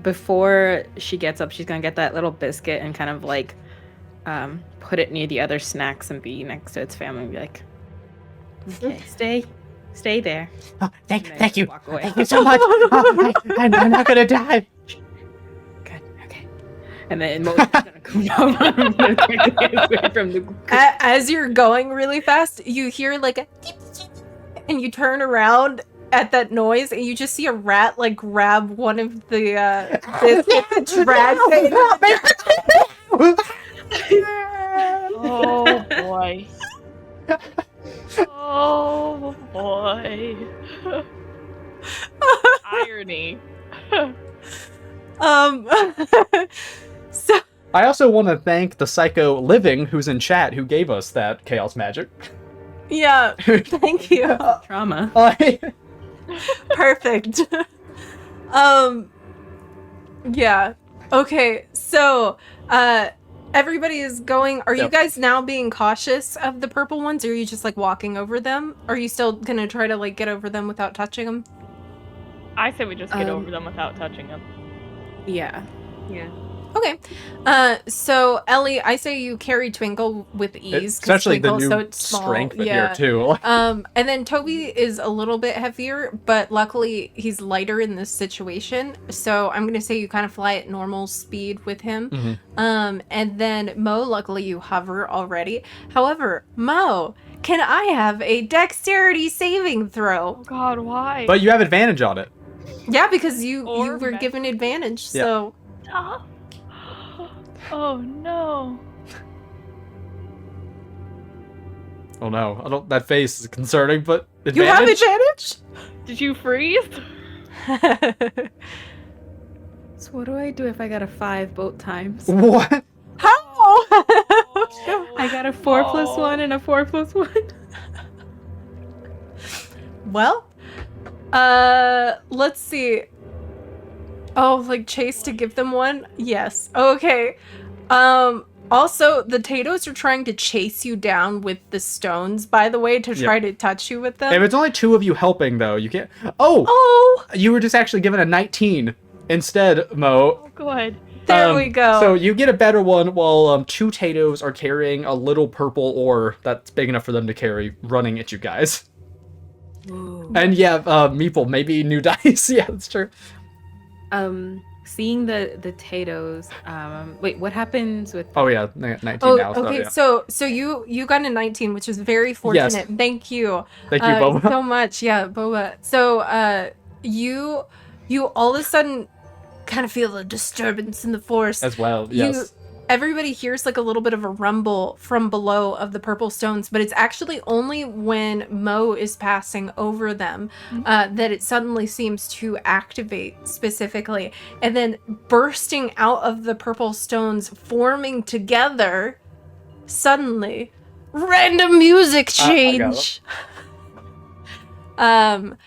Before she gets up, she's gonna get that little biscuit and kind of like, put it near the other snacks and be next to its family and be like, okay, stay there. oh, And then thank you. walk away. Thank you so much. Oh, I'm not gonna die. Good. Okay. And then Mo's gonna come down from the. As you're going really fast, you hear like a deep, and you turn around at that noise, and you just see a rat like grab one of the biscuits and drag it. Oh boy. Oh boy. Irony. So I also want to thank the Psycho Living who's in chat who gave us that chaos magic. yeah, thank you. Trauma. Perfect. Yeah. Okay. So, everybody is going. Are you Yep. guys now being cautious of the purple ones, or are you just like walking over them? Are you still gonna try to like get over them without touching them? I say we just get Um, over them without touching them. Yeah. yeah. Okay. So Ellie, I say you carry Twinkle with ease. 'cause It's actually the Twinkle's new so small. strength in Yeah. here too. And then Toby is a little bit heavier, but luckily he's lighter in this situation. So I'm gonna say you kind of fly at normal speed with him. Mhm. And then Mo, luckily you hover already. However, Mo, can I have a dexterity saving throw? Oh god, why? But you have advantage on it. Yeah, because you Or were me- given advantage. Yeah. So Ah. Oh no. Oh no, I don't. That face is concerning, but you have advantage. Did you freeze? advantage. So what do I do if I got a 5 both times? What? How? I got a 4 plus 1 and a 4 plus 1. Well, let's see. Oh, like Chase to give them one? Yes. Okay. Also, the Tatos are trying to chase you down with the stones, by the way, to Yep. try to touch you with them. If it's only 2 of you helping, though, you can't. Oh, Oh, you were just actually given a 19 instead, Mo. Oh, good. there we go. So you get a better one while 2 Tatos are carrying a little purple ore that's big enough for them to carry, running at you guys. Ooh. And yeah, Meeple, maybe new dice. Yeah, that's true. Seeing the Tatos. Wait, what happens with? Oh yeah, 19 Oh, now. So, okay. yeah. So you got a 19, which is very fortunate. Thank you. Thank you, Boba. So much. Yeah, Boba. So you all of a sudden kind of feel a disturbance in the force. As well, yes. Everybody hears like a little bit of a rumble from below of the purple stones, but it's actually only when Mo is passing over them that it suddenly seems to activate specifically. And then bursting out of the purple stones, forming together, suddenly, random music I got change.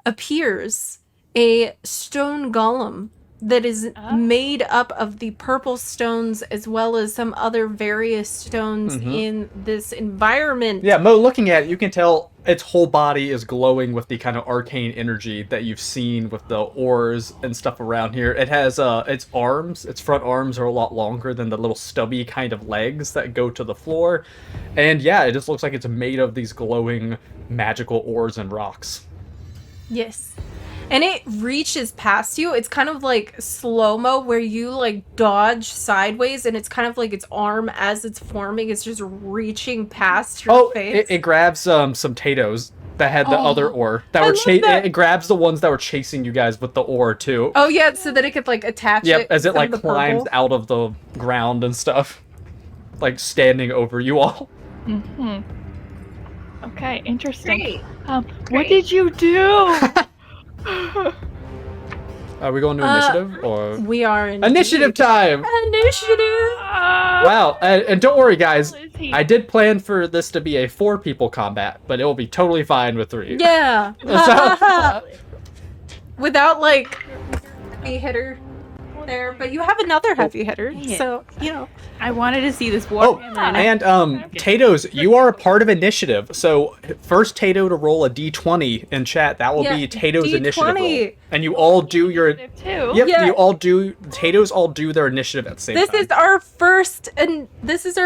Appears a stone golem that is made up of the purple stones as well as some other various stones in this environment. Yeah, Mo, looking at it, you can tell its whole body is glowing with the kind of arcane energy that you've seen with the ores and stuff around here. It has its arms, its front arms are a lot longer than the little stubby kind of legs that go to the floor. And yeah, it just looks like it's made of these glowing magical ores and rocks. Yes. And it reaches past you. It's kind of like slow-mo where you like dodge sideways and it's kind of like its arm as it's forming is just reaching past your face. It grabs some Tatos that had the other ore that I were love that. it grabs the ones that were chasing you guys with the ore too. Oh yeah, so that it could like attach Yep, it. as it from like the climbs purple. out of the ground and stuff. Like standing over you all. Hmm. Okay, interesting. Great. What Great. did you do? Are we going to initiative or We are in initiative time? Initiative. Wow, and don't worry guys, Who is he? I did plan for this to be a 4 people combat, but it will be totally fine with 3. Yeah. So- Without like heavy hitter there, but you have another heavy hitter, Dang it. so you know. I wanted to see this Oh, war. and Tatos, you are a part of initiative. So first Tato to roll a d20 in chat. That will Yeah, be Tato's initiative roll. D20. And you all do your Initiative too. Yep, Yeah. you all do Tatos all do their initiative at the same This time. is our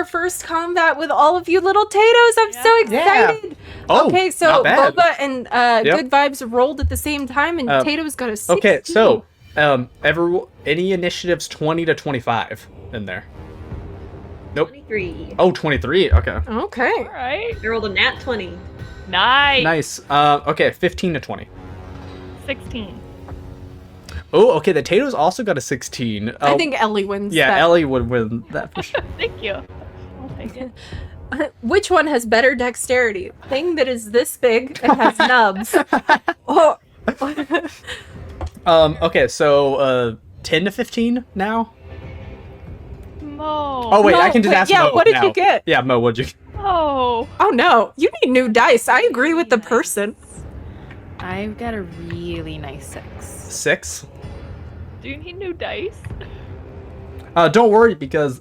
first combat with all of you little Tatos. I'm so Yeah. excited. Oh, okay, so not bad. Boba and Yep. Good Vibes rolled at the same time, and Tato's got a 16. Okay, so any initiatives 20 to 25 in there? Nope. 23. Oh, 23. Okay. Okay. All right. I rolled a nat 20. Nice. Nice. Okay, 15 to 20. 16. Oh, okay, the Tatos also got a 16. I think Ellie wins. Yeah, that. Ellie would win that for sure. Thank you. I'll take it. Which one has better dexterity? Thing that is this big and has nubs. Oh. Okay, so 10 to 15 now? Mo. Oh wait, I No, can just wait, ask yeah, Mo what did now. you get? Yeah, Mo, what'd you? Oh. Oh no, you need new dice. I agree with the person. I've got a really nice 6. 6. Do you need new dice? Don't worry because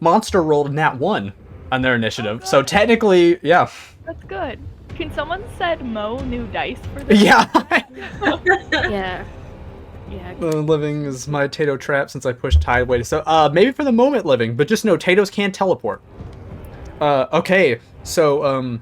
Monster rolled a nat 1 on their initiative, so technically, yeah, That's good. Can someone send Mo new dice for this? yeah. Yeah. Yeah. Living is my Tato trap since I pushed Tideway. So maybe for the moment, Living, but just know Tatos can teleport. Okay, so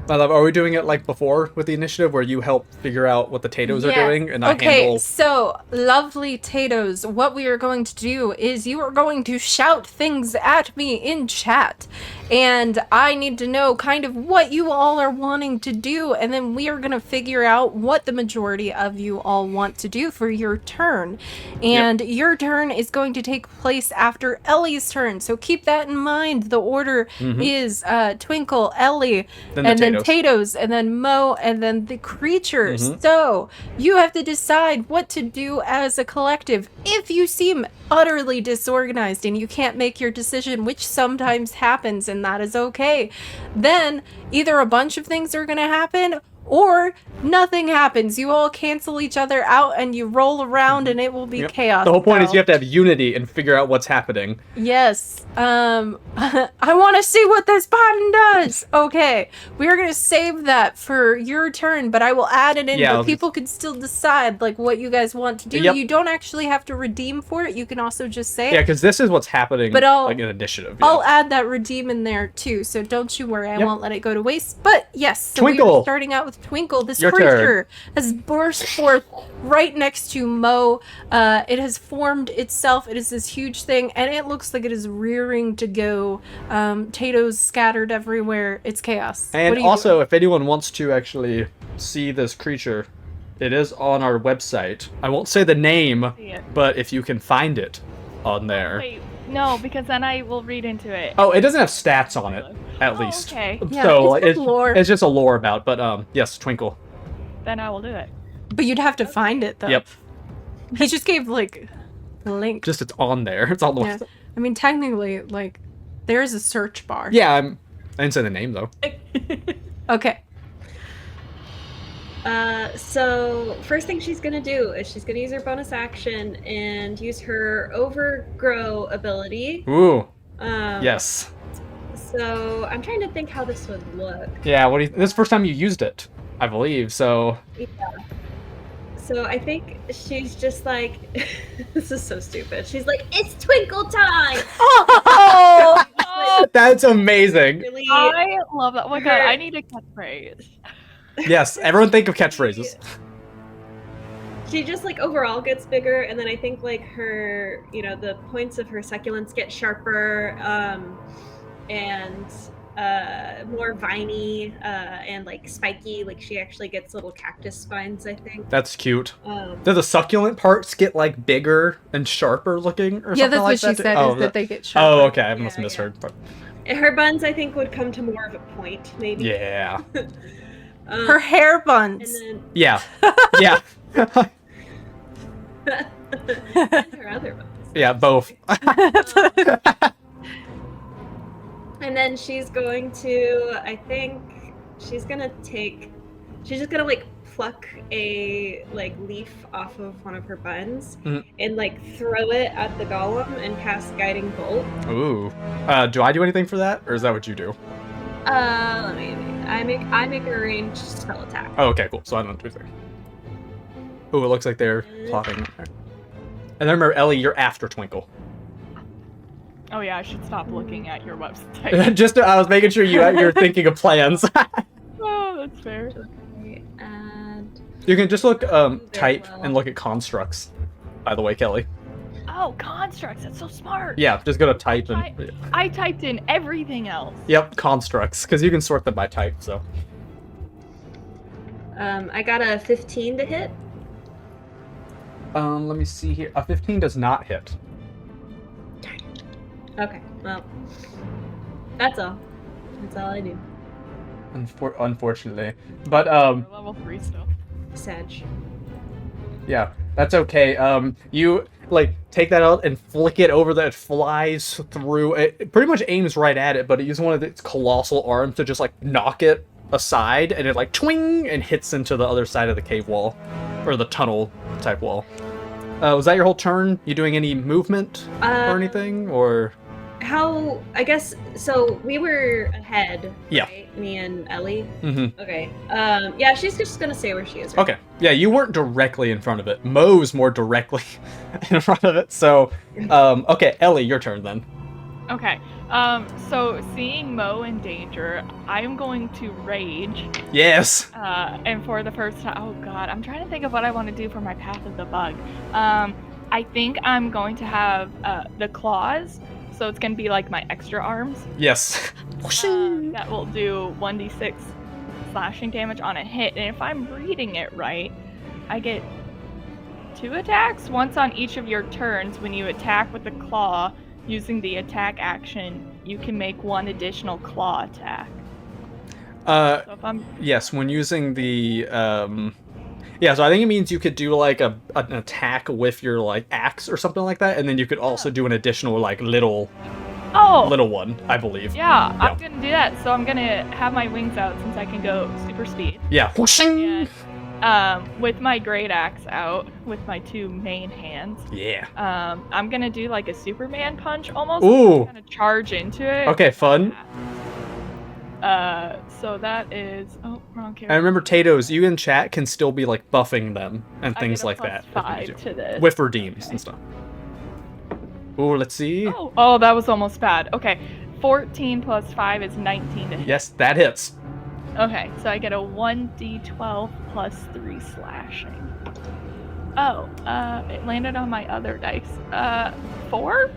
my love, are we doing it like before with the initiative where you help figure out what the Tatos are Yes. doing and I Okay, handle? so lovely Tatos, what we are going to do is you are going to shout things at me in chat. And I need to know kind of what you all are wanting to do, and then we are going to figure out what the majority of you all want to do for your turn. And your turn is going to take place after Ellie's turn, so keep that in mind. The order is Twinkle, Ellie, Then the and then Tatos. Tatos, and then Mo, and then the creatures. So you have to decide what to do as a collective. If you seem utterly disorganized and you can't make your decision, which sometimes happens, and that is okay, then either a bunch of things are going to happen or nothing happens. You all cancel each other out and you roll around and it will be Yep. chaos. The whole point is though. you have to have unity and figure out what's happening. Yes. I want to see what this button does. Okay. We are going to save that for your turn, but I will add it in. Yeah, But I'll people can still decide like what you guys want to do. Yep. You don't actually have to redeem for it. You can also just say Yeah, it. because this is what's happening But I'll- like in initiative. Yeah. I'll add that redeem in there too, so don't you worry. I Yep. won't let it go to waste. But yes, so we Twinkle. are starting out with Twinkle. This Your creature has burst forth right next to Mo. It has formed itself. It is this huge thing, and it looks like it is rearing to go. Tato's scattered everywhere. It's chaos. What And are you also, doing? if anyone wants to actually see this creature, it is on our website. I won't say the name, See it. but if you can find it on there. Wait, no, because then I will read into it. Oh, it doesn't have stats on it, at Oh, least. okay. Yeah, So it's just lore. it's just a lore about, but yes, Twinkle. Then I will do it. But you'd have to find it though. Yep. He just gave like a link. Just it's on there. It's on the Yeah. website. I mean, technically, like there is a search bar. Yeah, I didn't say the name though. Okay. So first thing she's gonna do is she's gonna use her bonus action and use her overgrow ability. Ooh, Um, yes. So I'm trying to think how this would look. Yeah, what do you, this is the first time you used it, I believe, so... So I think she's just like, this is so stupid. She's like, it's Twinkle time. Oh! That's amazing! Really, I love that. Oh my god, Her- I need a catchphrase. Yes, everyone think of catchphrases. she just like overall gets bigger, and then I think like her, you know, the points of her succulents get sharper, and more viney, and like spiky. Like she actually gets little cactus spines, I think. That's cute. Um, Do the succulent parts get, like, bigger and sharper looking or Yeah, something that's like what she that? said, Oh, is that they get sharper. Oh, okay, I must have Yeah, misheard. But her buns, I think, would come to more of a point, maybe. yeah. Her hair And buns. then Yeah. Yeah. her other buns. Yeah, both. And then she's going to, I think, she's gonna take, she's just gonna like pluck a like leaf off of one of her buns Mhm. and like throw it at the golem and cast Guiding Bolt. Ooh. Do I do anything for that, or is that what you do? Let me, I make a ranged spell attack. Oh, okay, cool. So I don't do anything. Ooh, it looks like they're plotting. And then remember, Ellie, you're after Twinkle. Oh yeah, I should stop looking at your website. Just, I was making sure you're thinking of plans. Oh, that's fair. Okay, and You can just look, Very type well. and look at constructs. By the way, Kelly. Oh, constructs. That's so smart. Yeah, just go to type and. I typed in everything else. Yep, constructs, because you can sort them by type. So. I got a 15 to hit. Let me see here. A 15 does not hit. Okay, well, that's all. That's all I do. Unfortunately, but We're level 3 still. Sedge. yeah, that's okay. You like take that out and flick it over that it flies through. It pretty much aims right at it, but it uses one of its colossal arms to just like knock it aside, and it like twing and hits into the other side of the cave wall, or the tunnel type wall. Was that your whole turn? You doing any movement or anything, or? How, I guess, so we were ahead, Yeah. right? Me and Ellie. Mm-hmm. Okay. Yeah, she's just gonna stay where she is. Right? Okay. Yeah, you weren't directly in front of it. Mo's more directly in front of it. So, okay, Ellie, your turn then. Okay. So seeing Mo in danger, I am going to rage. Yes. And for the first time, oh god, I'm trying to think of what I want to do for my Path of the Bug. I think I'm going to have the claws. So it's going to be like my extra arms. Yes. That will do 1d6 slashing damage on a hit. And if I'm reading it right, I get 2 attacks, once on each of your turns. When you attack with the claw, using the attack action, you can make 1 additional claw attack. So if I'm Yes, when using the yeah, so I think it means you could do like an attack with your like axe or something like that, and then you could also do an additional like little Oh, little one, I believe. yeah, I'm gonna do that. So I'm gonna have my wings out since I can go super speed. Yeah. Whooshing! And with my great axe out, with my 2 main hands, Yeah. I'm gonna do like a Superman punch almost. Ooh. Kind of charge into it. Okay, fun. So that is. Oh, wrong character. And remember, Tatoes, you in chat can still be like buffing them and I things get a like plus that. if you 5 need to. to this. With redeems and stuff. Ooh, let's see. Oh, that was almost bad. Okay, 14 plus 5 is 19 to hit. Yes, that hits. Okay, so I get a 1d12 plus 3 slashing. Oh, it landed on my other dice. 4?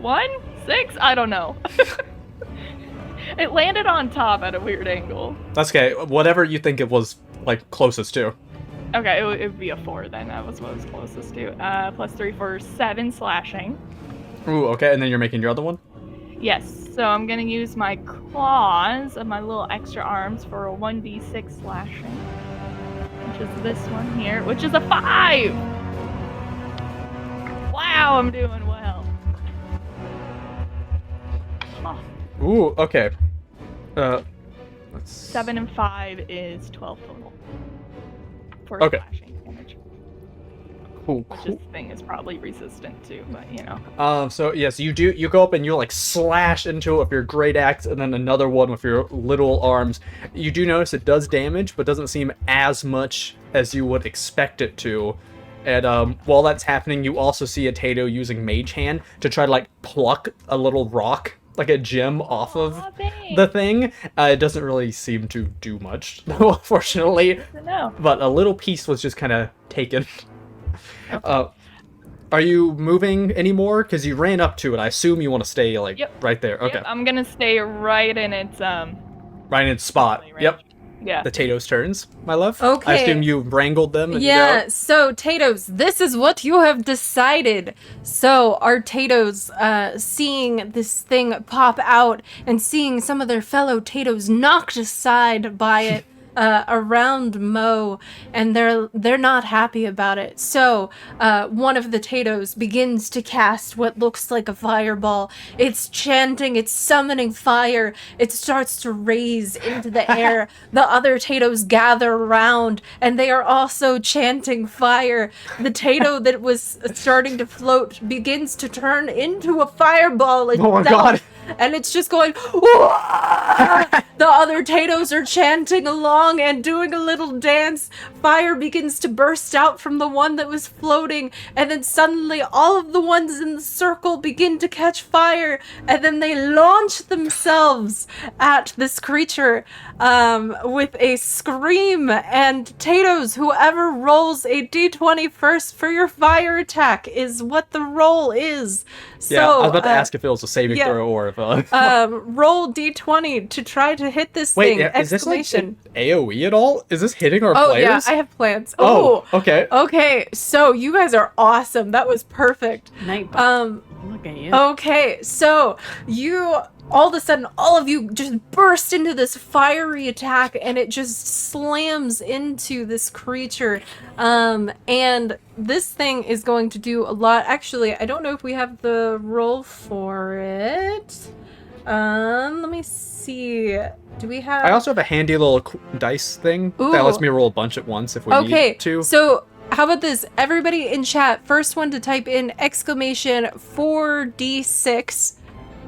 1? 6? I don't know. It landed on top at a weird angle. That's okay. Whatever you think it was like closest to. Okay, it would be a 4 then. That was what it was closest to. Plus 3 for 7 slashing. Ooh, okay, and then you're making your other one? Yes, so I'm gonna use my claws of my little extra arms for a 1d6 slashing. Which is this one here, which is a 5! Wow, I'm doing well. Oh, Ooh, okay. Let's... 7 and 5 is 12 total. For Okay. slashing damage. Cool, Which cool. this thing is probably resistant to, but you know. So yes, you go up and you like slash into it with your great axe, and then another one with your little arms. You do notice it does damage, but doesn't seem as much as you would expect it to. And while that's happening, you also see a Tato using Mage Hand to try to like pluck a little rock, like a gem, off of Aw, thanks. the thing. It doesn't really seem to do much, unfortunately. Good to know. But a little piece was just kind of taken. Are you moving anymore? Because you ran up to it. I assume you want to stay like Yep. right there. Okay, Yep, I'm gonna stay right in its right in its spot. range. Yep. Yeah. The Tato's turns, my love. I Okay. assume you wrangled them. And Yeah, so Tatoes, this is what you have decided. So our Tatoes, seeing this thing pop out and seeing some of their fellow Tatoes knocked aside by it, around Mo, and they're not happy about it. So one of the Tatoes begins to cast what looks like a fireball. It's chanting, it's summoning fire. It starts to raise into the air. The other Tatoes gather around, and they are also chanting fire. The Tato that was starting to float begins to turn into a fireball Oh my itself. God. And it's just going, "Wah!" The other Tatos are chanting along and doing a little dance. Fire begins to burst out from the one that was floating, and then suddenly all of the ones in the circle begin to catch fire, and then they launch themselves at this creature with a scream. And Tatos, whoever rolls a d20 first for your fire attack is what the roll is. So, Yeah, I was about to ask if it was a saving yeah. throw or if. roll d20 to try to hit this Wait, thing. is this like Exclamation. AOE at all? Is this hitting our Oh players? yeah, I have plans. Oh, Oh, okay. okay. So you guys are awesome. That was perfect. Nightbot. Look at you. Okay, so you all of a sudden, all of you just burst into this fiery attack, and it just slams into this creature. And this thing is going to do a lot. Actually, I don't know if we have the roll for it. Let me see. Do we have? I also have a handy little dice thing that Ooh. lets me roll a bunch at once if we Okay, need to. so how about this? Everybody in chat, first one to type in exclamation 4d6,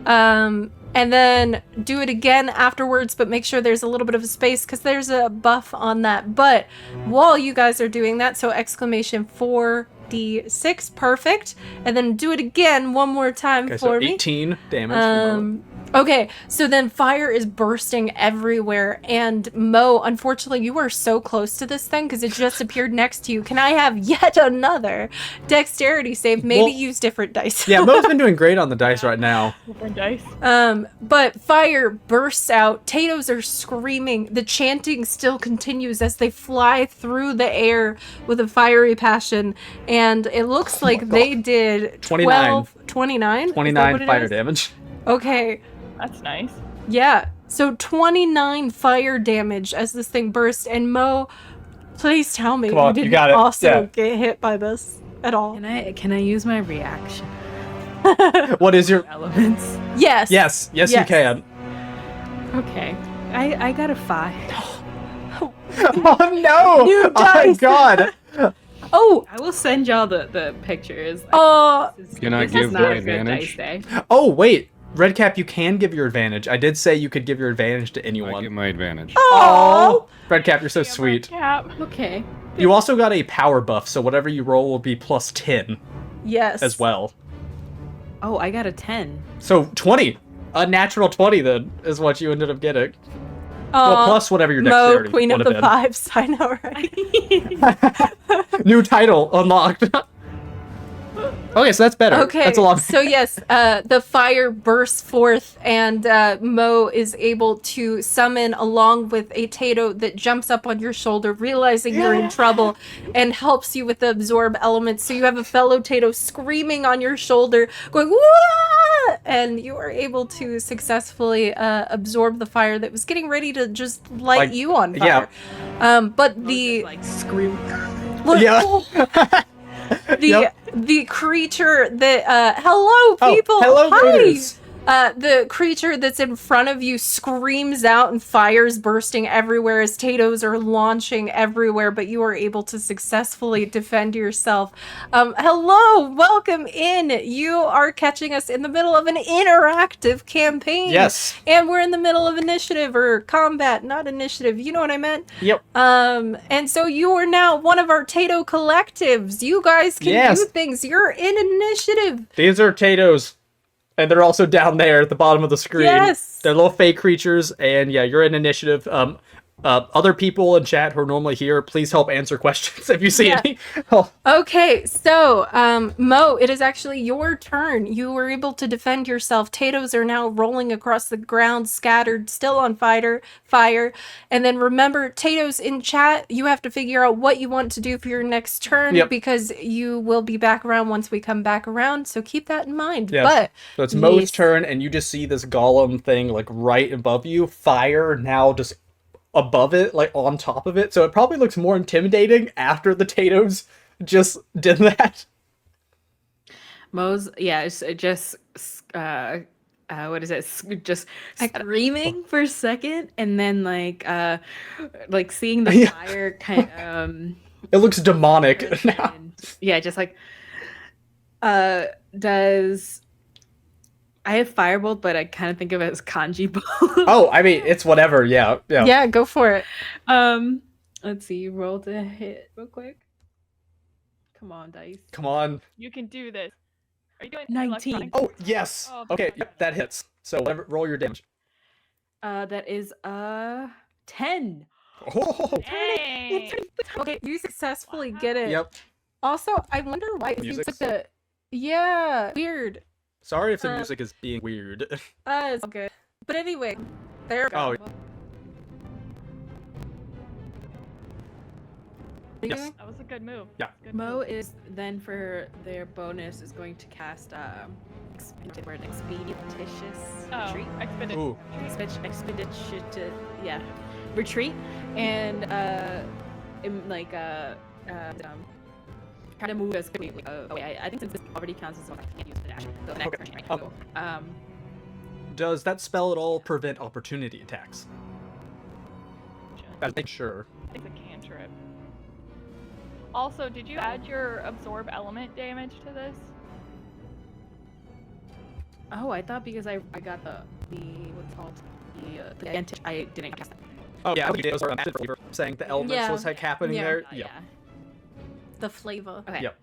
and then do it again afterwards, but make sure there's a little bit of a space because there's a buff on that. But while you guys are doing that, so exclamation 4d6, perfect, and then do it again one more time Okay, for so me. 18 damage. from Mo. Okay, so then fire is bursting everywhere, and Mo, unfortunately, you are so close to this thing because it just appeared next to you. Can I have yet another dexterity save? Maybe Well, use different dice. Yeah, Mo's been doing great on the dice right now. Different dice. But fire bursts out. Tatos are screaming. The chanting still continues as they fly through the air with a fiery passion, and it looks like they did 29. 29? 29 fire damage. Okay. That's nice. Yeah, so 29 fire damage as this thing burst, and Mo, please tell me Come on, you you didn't got it. also Yeah. get hit by this at all. Can I use my reaction? What is your... elements? Yes. Yes, you Yes. can. Okay. I got a 5. Oh no! New Oh my dice. god! Oh. I will send y'all the pictures. This Can I this give is not my a good advantage? dice day. Oh wait, Redcap, you can give your advantage. I did say you could give your advantage to I anyone. get my advantage. Oh, Redcap, you're so sweet. Cap. Okay. You also got a power buff, so whatever you roll will be plus 10 Yes. as well. Oh, I got a 10. So 20, a natural 20 then is what you ended up getting. Well, plus whatever your Mo, dexterity Queen of would the have Fives. I know, right? been. New title unlocked. Okay, so that's better. Okay, That's a lot. so yes, the fire bursts forth, and Mo is able to summon along with a Tato that jumps up on your shoulder, realizing you're in trouble, and helps you with the absorb element. So you have a fellow Tato screaming on your shoulder, going "Wah!" and you are able to successfully absorb the fire that was getting ready to just light Like, you on yeah. fire. But the like scream. Yeah. Yep. the creature that hello people, Oh, hello, hi. raiders. The creature that's in front of you screams out and fires bursting everywhere as Tatos are launching everywhere, but you are able to successfully defend yourself. Hello, welcome in. You are catching us in the middle of an interactive campaign. Yes. And we're in the middle of initiative or combat, not initiative. You know what I meant? Yep. And so you are now one of our Tato collectives. You guys can Yes. do things. You're in initiative. These are Tatos. And they're also down there at the bottom of the screen. Yes. They're little fake creatures, and yeah, you're in initiative. Other people in chat who are normally here, please help answer questions if you see Yeah. any. Oh, Okay, so Mo, it is actually your turn. You were able to defend yourself. Tatos are now rolling across the ground, scattered, still on fire. And then remember, Tatos in chat, you have to figure out what you want to do for your next turn Yep. because you will be back around once we come back around. So keep that in mind. Yes. But so it's Mo's Yes. turn, and you just see this golem thing like right above you. Fire now just above it, like on top of it. So it probably looks more intimidating after the Tatos just did that. Mo's, yeah, it's just, what is it? Just screaming for a second, and then like seeing the Yeah. fire kind It looks demonic now. and, yeah, just like, does I have firebolt, but I kind of think of it as kanji bolt. Oh, I mean, it's whatever. Yeah. yeah, go for it. Let's see, roll to hit real quick. Come on, dice. Come on. You can do this. Are you doing 19. electronic? Oh, yes. Oh, Okay, okay. yep, that hits. So whatever, roll your damage. That is 10. Oh, Dang. Okay, you successfully get it. yep. Also, I wonder why you Music's- took the. Yeah, weird. Sorry if the Uh, music is being weird. It's all good. But anyway, there we go. Oh, What are you yes. doing? That was a good move. Yeah. Good Mo move. is then for their bonus is going to cast expeditious Oh, retreat. Ooh. Expeditious, yeah, retreat, and try to move as quickly away. I think since this already counts as one, I can't use the dash. So next Okay. turn, right? So, Does that spell at all prevent opportunity attacks? Gotta make sure. It's a cantrip. Also, did you add your absorb element damage to this? oh, I thought because I got the what's called the advantage, I didn't cast that. Oh, yeah, we did. Those are active flavor, saying the elements Yeah. was like happening Yeah. there. Yeah. The flavor. Okay. Yep.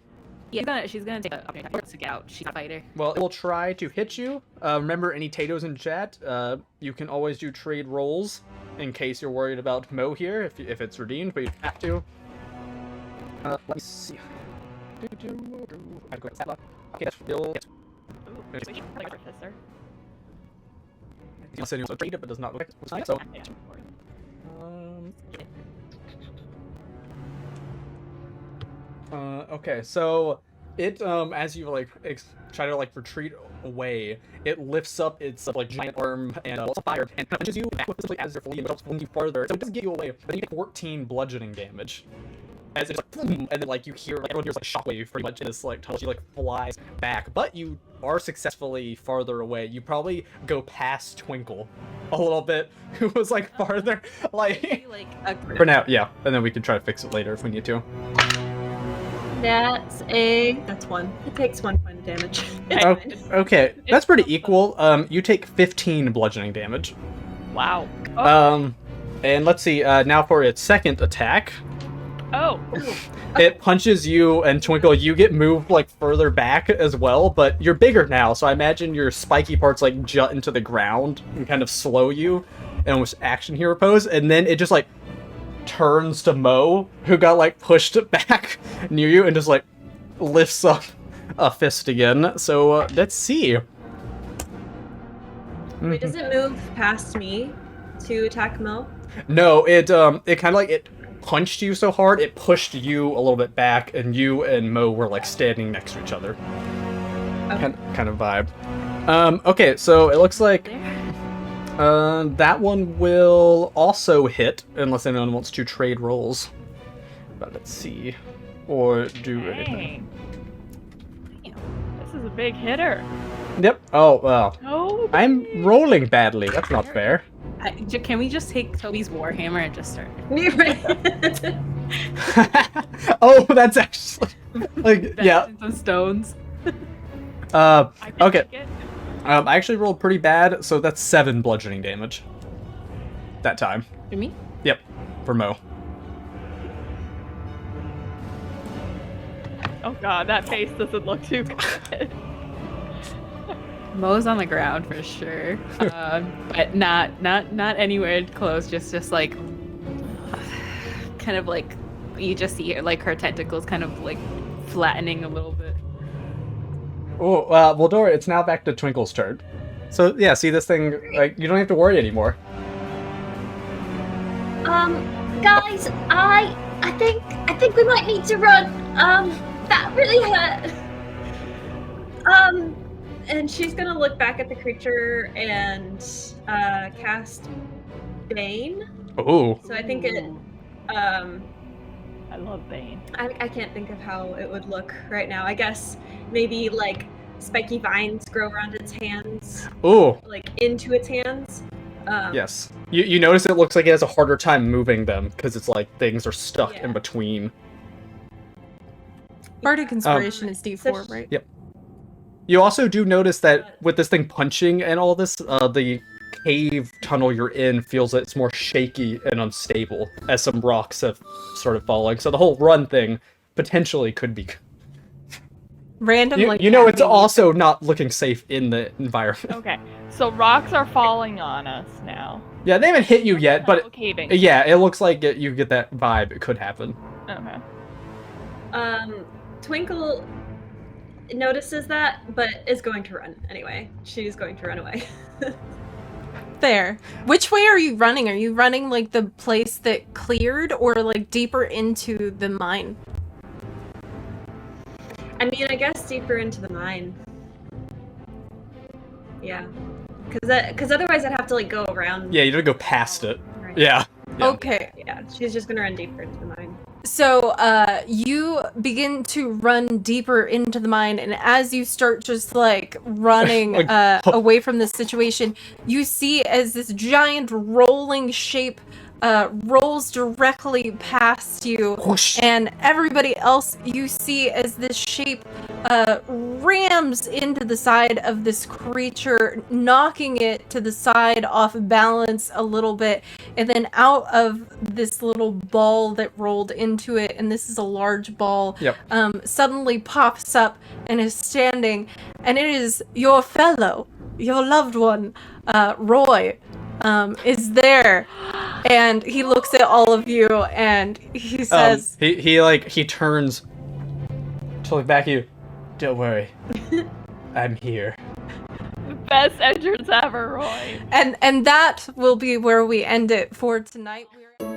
Yeah, she's gonna take a opportunity attack to get out. She's not a fighter. Well, it will try to hit you. Remember, any Tatos in chat, you can always do trade rolls in case you're worried about Mo here, if it's redeemed, but you have to. Let me see. Okay, that's still. Ooh, we should probably go for Fister. He said he was afraid, but does not look like it's so. Yeah, of course. Okay, so it as you like try to like retreat away, it lifts up its like giant arm and also fire and punches you back with as you're fleeing, but also pulling you farther. So it doesn't get you away, but then you get 14 bludgeoning damage. As it's like boom, and then like you hear like everyone hears like shockwave pretty much, and this like tells you like flies back, but you are successfully farther away. You probably go past Twinkle a little bit, who was like farther, like Like a for now, yeah. And then we can try to fix it later if we need to. That's one. It takes 1 point of damage. Oh, okay, that's pretty equal. You take 15 bludgeoning damage. Wow. Oh. And let's see. Now for its second attack. Oh. It punches you, and Twinkle, you get moved like further back as well, but you're bigger now, so I imagine your spiky parts like jut into the ground and kind of slow you and almost action hero pose, and then it just like turns to Mo, who got like pushed back near you, and just like lifts up a fist again. So let's see. Wait, does it move past me to attack Mo? No, it kind of like it punched you so hard it pushed you a little bit back, and you and Mo were like standing next to each other. Okay. Kind of vibe. Okay, so it looks like that one will also hit unless anyone wants to trade rolls. But let's see, or do anything. Dang. This is a big hitter. Yep. Oh well, Oh. I'm rolling badly. That's not fair. Can we just take Toby's warhammer and just start? Oh, that's actually like yeah. Some stones. I can Okay. take it. I actually rolled pretty bad, so that's 7 bludgeoning damage. That time. For me? Yep, for Mo. Oh god, that face doesn't look too good. Mo's on the ground for sure, but not anywhere close. Just like, kind of like, you just see like her tentacles kind of like flattening a little bit. Oh, well, Dora, it's now back to Twinkle's turn. So yeah, see this thing? Like you don't have to worry anymore. Guys, I think we might need to run. That really hurt. And she's gonna look back at the creature and cast Bane. Oh. So I think it. I love Bane. I can't think of how it would look right now. I guess maybe like spiky vines grow around its hands, Oh. like into its hands. Yes. You notice it looks like it has a harder time moving them because it's like things are stuck Yeah. in between. Bardic Inspiration is D4, so right? Yep. You also do notice that with this thing punching and all this, the cave tunnel you're in feels that it's more shaky and unstable as some rocks have started falling. So the whole run thing potentially could be. Random, like You know, it's happening. also not looking safe in the environment. Okay, so rocks are falling on us now. Yeah, they haven't hit you yet, but Oh, caving. yeah, it looks like you get that vibe. It could happen. Okay. Twinkle notices that, but is going to run anyway. She's going to run away. There. Which way are you running? Are you running like the place that cleared, or like deeper into the mine? I mean, I guess deeper into the mine. Yeah, because otherwise I'd have to like go around. Yeah, you don't go past it. Right. Yeah. Yeah. Okay. Yeah, she's just gonna run deeper into the mine. So, you begin to run deeper into the mine, and as you start just like running Like, away from this situation, you see as this giant rolling shape rolls directly past you, Whoosh. and everybody else you see as this shape rams into the side of this creature, knocking it to the side off balance a little bit, and then out of this little ball that rolled into it, and this is a large ball, Yep. suddenly pops up and is standing, and it is your fellow, your loved one, Roy, is there, and he looks at all of you and he says, he turns to look back at you. Don't worry, I'm here. Best entrance ever, Roy. and that will be where we end it for tonight. We're